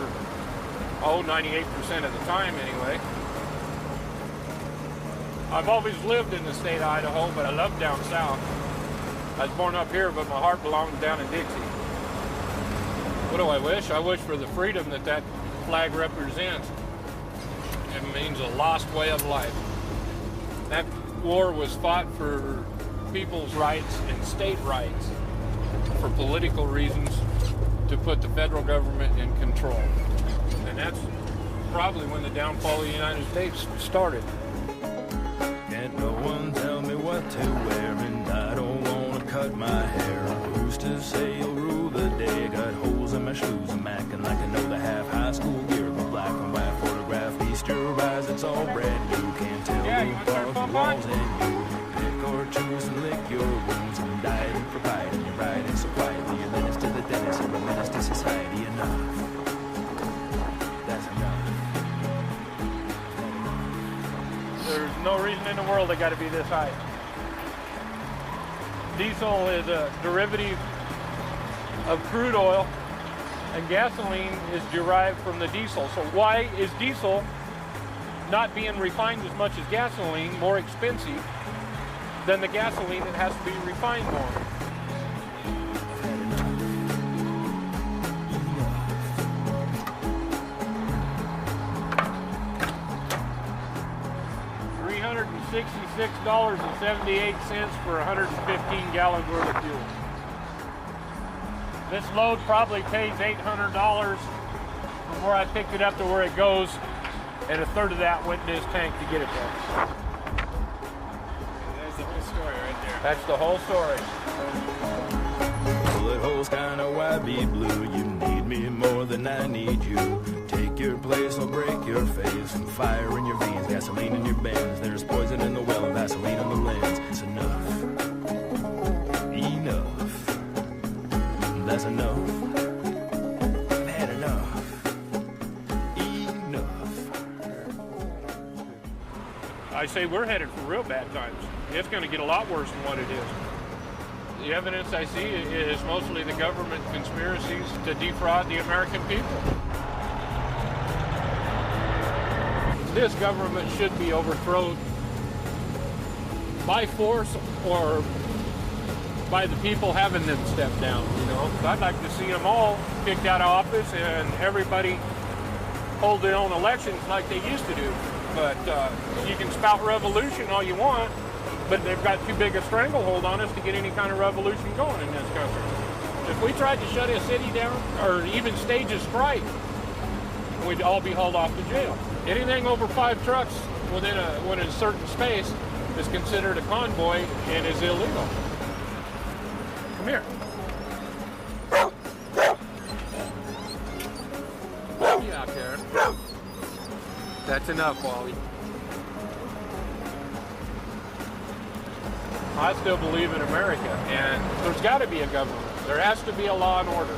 98% of the time anyway. I've always lived in the state of Idaho, but I love down south. I was born up here, but my heart belongs down in Dixie. What do I wish? I wish for the freedom that flag represents. It means a lost way of life. That war was fought for people's rights and state rights for political reasons to put the federal government in control. And that's probably when the downfall of the United States started. Can't no one tell me what to wear, and I don't want to cut my hair. Who's to say you'll rule the day? Got holes in my shoes, I'm acting like I know the half high school gear. But black and white photograph, feast your eyes, it's all brand new. Can't tell who calls the walls and you. Pick or choose and lick your wounds, and dieting for biting. You're riding so quietly, you're menace to the dentist, you're a menace to society. Enough. That's enough. There's no reason in the world they got to be this high. Diesel is a derivative of crude oil, and gasoline is derived from the diesel. So why is diesel not being refined as much as gasoline more expensive than the gasoline that has to be refined more? $66.78 for 115 gallons worth of fuel. This load probably pays $800 from where I picked it up to where it goes, and a third of that went in this tank to get it there. That's the whole story right there. That's the whole story. Bullet holes kinda wide, be blue. You need me more than I need you. Take your place, I'll break your face. Some fire in your veins, gasoline in your bends. There's poison in the well, Vaseline on the lens. It's enough. Enough. That's enough. I've had enough. Enough. I say we're headed for real bad times. It's going to get a lot worse than what it is. The evidence I see is mostly the government conspiracies to defraud the American people. This government should be overthrown by force or by the people having them step down, you know. I'd like to see them all kicked out of office and everybody hold their own elections like they used to do. But you can spout revolution all you want, but they've got too big a stranglehold on us to get any kind of revolution going in this country. If we tried to shut a city down or even stage a strike, we'd all be hauled off to jail. Anything over 5 trucks within a certain space is considered a convoy and is illegal. Come here. Yeah, Karen. That's enough, Wally. I still believe in America, and there's got to be a government. There has to be a law and order.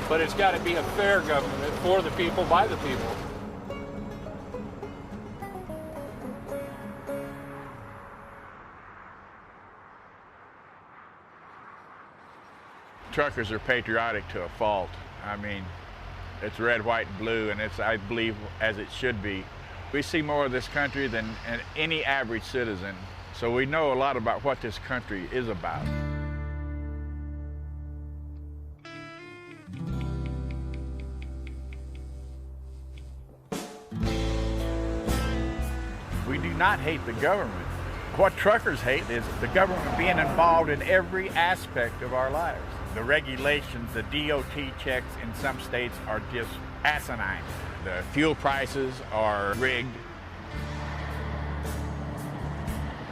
But it's got to be a fair government for the people, by the people. Truckers are patriotic to a fault. I mean, it's red, white, and blue, and it's, I believe, as it should be. We see more of this country than any average citizen, so we know a lot about what this country is about. We do not hate the government. What truckers hate is the government being involved in every aspect of our lives. The regulations, the DOT checks in some states are just asinine. The fuel prices are rigged.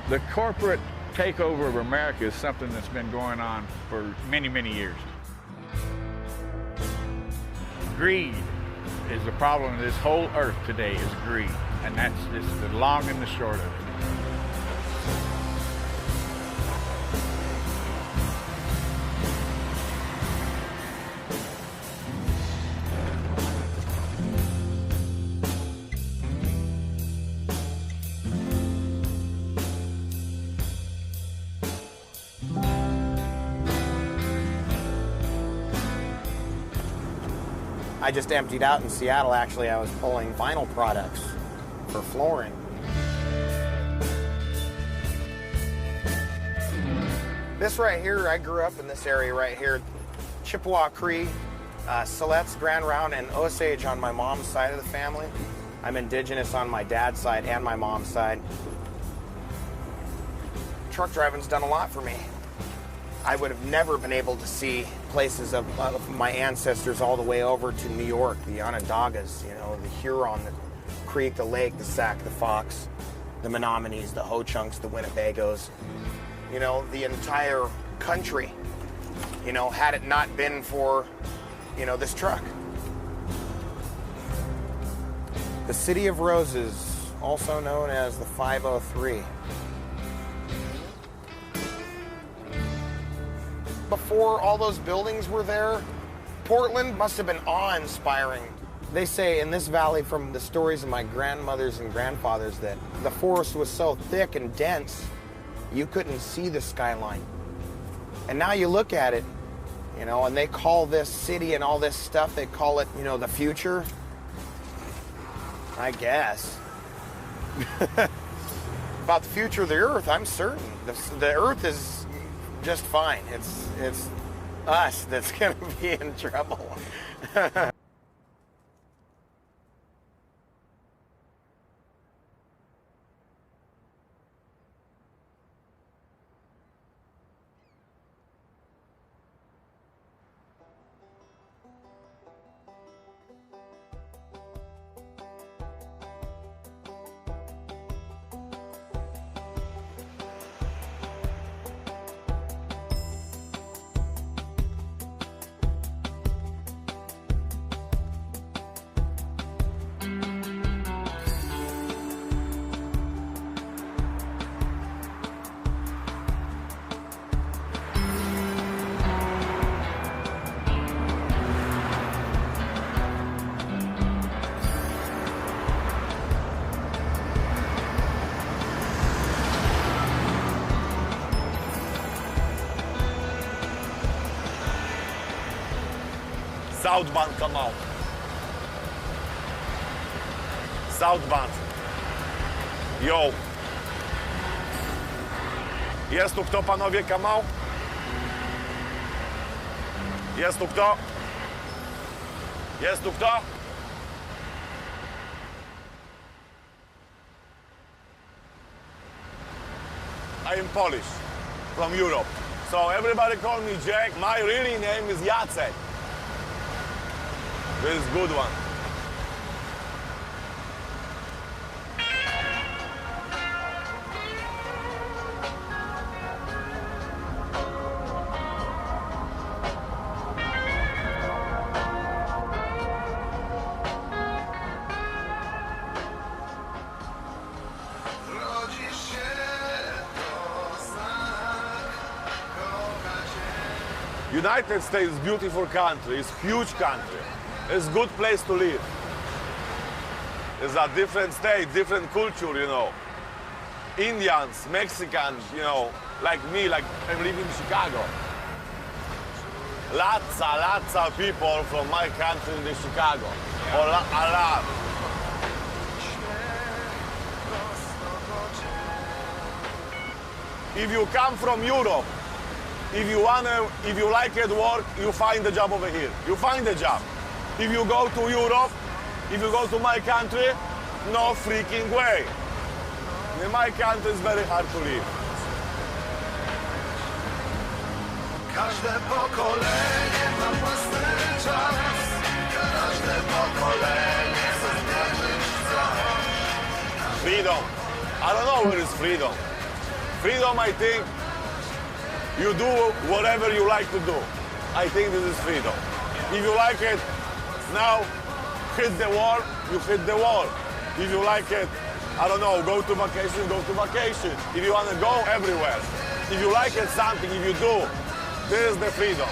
The corporate takeover of America is something that's been going on for many, many years. Greed is the problem of this whole earth today, is greed. And that's just the long and the short of it. I just emptied out in Seattle. Actually, I was pulling vinyl products for flooring. This right here, I grew up in this area right here. Chippewa Cree, Siletz, Grand Round, and Osage on my mom's side of the family. I'm indigenous on my dad's side and my mom's side. Truck driving's done a lot for me. I would have never been able to see places of my ancestors all the way over to New York, the Onondagas, you know, the Huron, the Creek, the Lake, the Sac, the Fox, the Menominees, the Ho-Chunks, the Winnebagos, you know, the entire country, you know, had it not been for, you know, this truck. The City of Roses, also known as the 503. Before all those buildings were there, Portland must have been awe-inspiring. They say in this valley, from the stories of my grandmothers and grandfathers, that the forest was so thick and dense, you couldn't see the skyline. And now you look at it, you know, and they call this city and all this stuff, they call it, you know, the future. I guess. About the future of the earth, I'm certain. The earth is just fine. It's us that's gonna be in trouble. Southbound Canal. Southbound. Yo. Jest tu kto, panowie, Kamał? Jest tu kto? Jest tu kto? I am Polish, from Europe. So everybody call me Jack. My really name is Jacek. This is a good one. United States is a beautiful country. It's a huge country. It's a good place to live. It's a different state, different culture, you know. Indians, Mexicans, you know, like me, like I'm living in Chicago. Lots of people from my country in Chicago. A lot. If you come from Europe, if you like it work, you find a job over here. You find a job. If you go to Europe, if you go to my country, no freaking way. In my country, it's very hard to live. Każde pokolenie ma własny czas. Każde pokolenie zamierzyć coś. Freedom. I don't know where is freedom. Freedom, I think, you do whatever you like to do. I think this is freedom. If you like it, now hit the wall, you hit the wall. If you like it, I don't know, go to vacation, go to vacation. If you want to go everywhere. If you like it something, if you do, this is the freedom.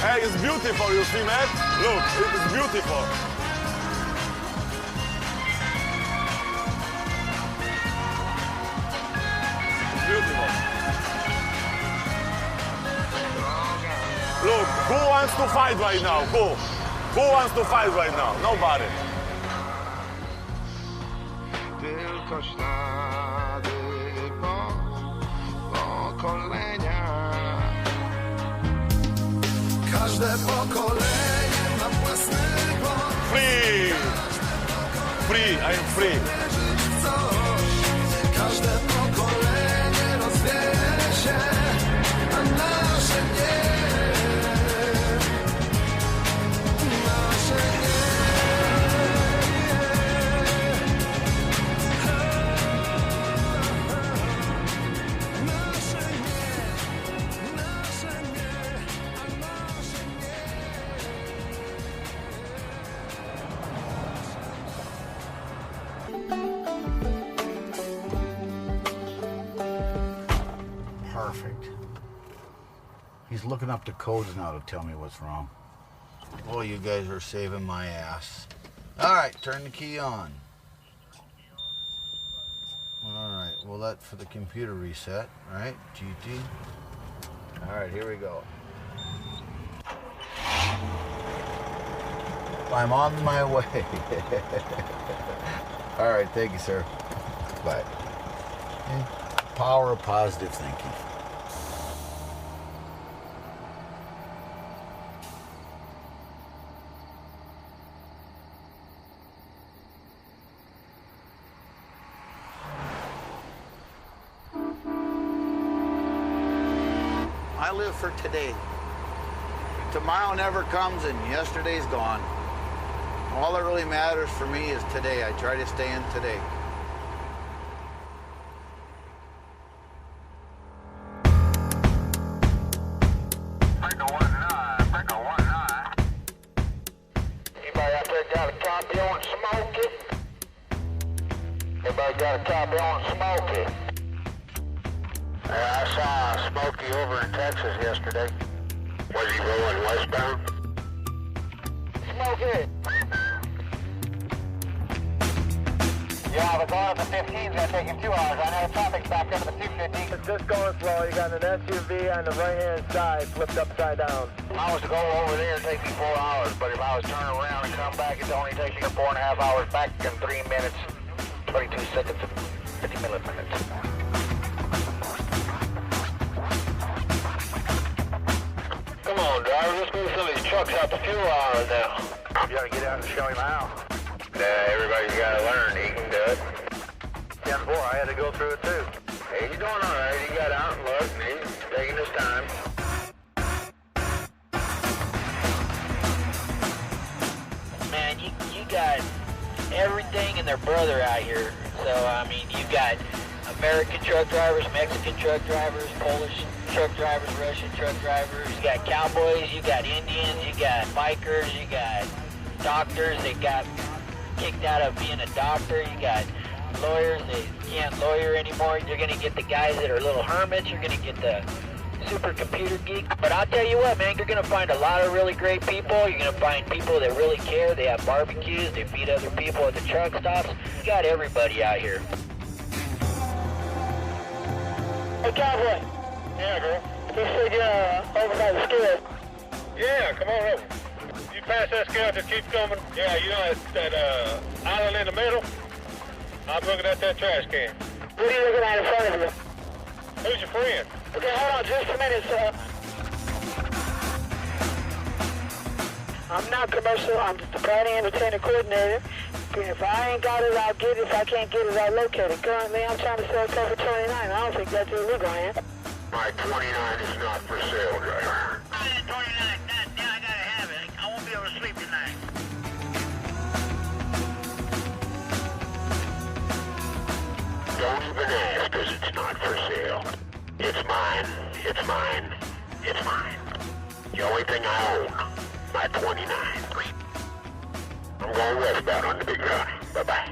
Hey, it's beautiful, you see, man? Look, it is beautiful. Beautiful. Look, who wants to fight right now? Who wants to fight right now? Nobody. Tylko ślady pokolenia. Każde pokolenie ma własny błąd. Free! Free, I am free. Każde pokolenie rozwieje się, a nasze nie. Nasze nie. Nasze nie. Nasze nie. A nasze Perfect. He's looking up the codes now to tell me what's wrong. Oh, you guys are saving my ass. All right, turn the key on. All right, well, that's for the computer reset, right? GT. All right, here we go. I'm on my way. All right, thank you, sir. Bye. Power of positive thinking. I live for today. Tomorrow never comes and yesterday's gone. All that really matters for me is today. I try to stay in today. Anybody out there got a copy on Smokey? Anybody got a copy on Smokey? I saw Smokey over in Texas yesterday. Was he rolling westbound? Smokey! Yeah, but going up the 15 is going to take him 2 hours. I know the traffic's back up to the 250. It's just going slow. You got an SUV on the right-hand side, flipped upside down. If I was to go over there, it'd take me 4 hours. But if I was to turn around and come back, it only takes you 4.5 hours back in 3 minutes, 22 seconds, 50 milliminutes. Come on, driver, let's move some of these trucks out the fuel hours now. You gotta get out and show him how. Everybody's gotta learn. He can do it. 10-4, I had to go through it too. Hey, he's doing all right. He got out and looked, and he's taking his time. Man, you got everything and their brother out here. So, I mean, you've got American truck drivers, Mexican truck drivers, Polish truck drivers, Russian truck drivers. You got cowboys, you got Indians, you got bikers, you got doctors that got kicked out of being a doctor. You got lawyers that can't lawyer anymore. You're going to get the guys that are little hermits. You're going to get the super computer geeks. But I'll tell you what, man, you're going to find a lot of really great people. You're going to find people that really care. They have barbecues. They feed other people at the truck stops. You got everybody out here. Hey, cowboy. Yeah, girl. He said you're over by the scale. Yeah, come on over. You pass that scale that keeps coming. Yeah, you know that island in the middle? I'm looking at that trash can. What are you looking at in front of you? Who's your friend? Okay, hold on just a minute, sir. I'm not commercial. I'm just a party entertainer coordinator. If I ain't got it, I'll get it. If I can't get it, I'll locate it. Currently, I'm trying to sell a car for 29. I don't think that's illegal, man. My 29 is not for sale, driver. 29. Now I gotta have it. I won't be able to sleep tonight. Don't even ask, because it's not for sale. It's mine. It's mine. It's mine. The only thing I own. My 29. I'm going westbound on the big road. Bye-bye.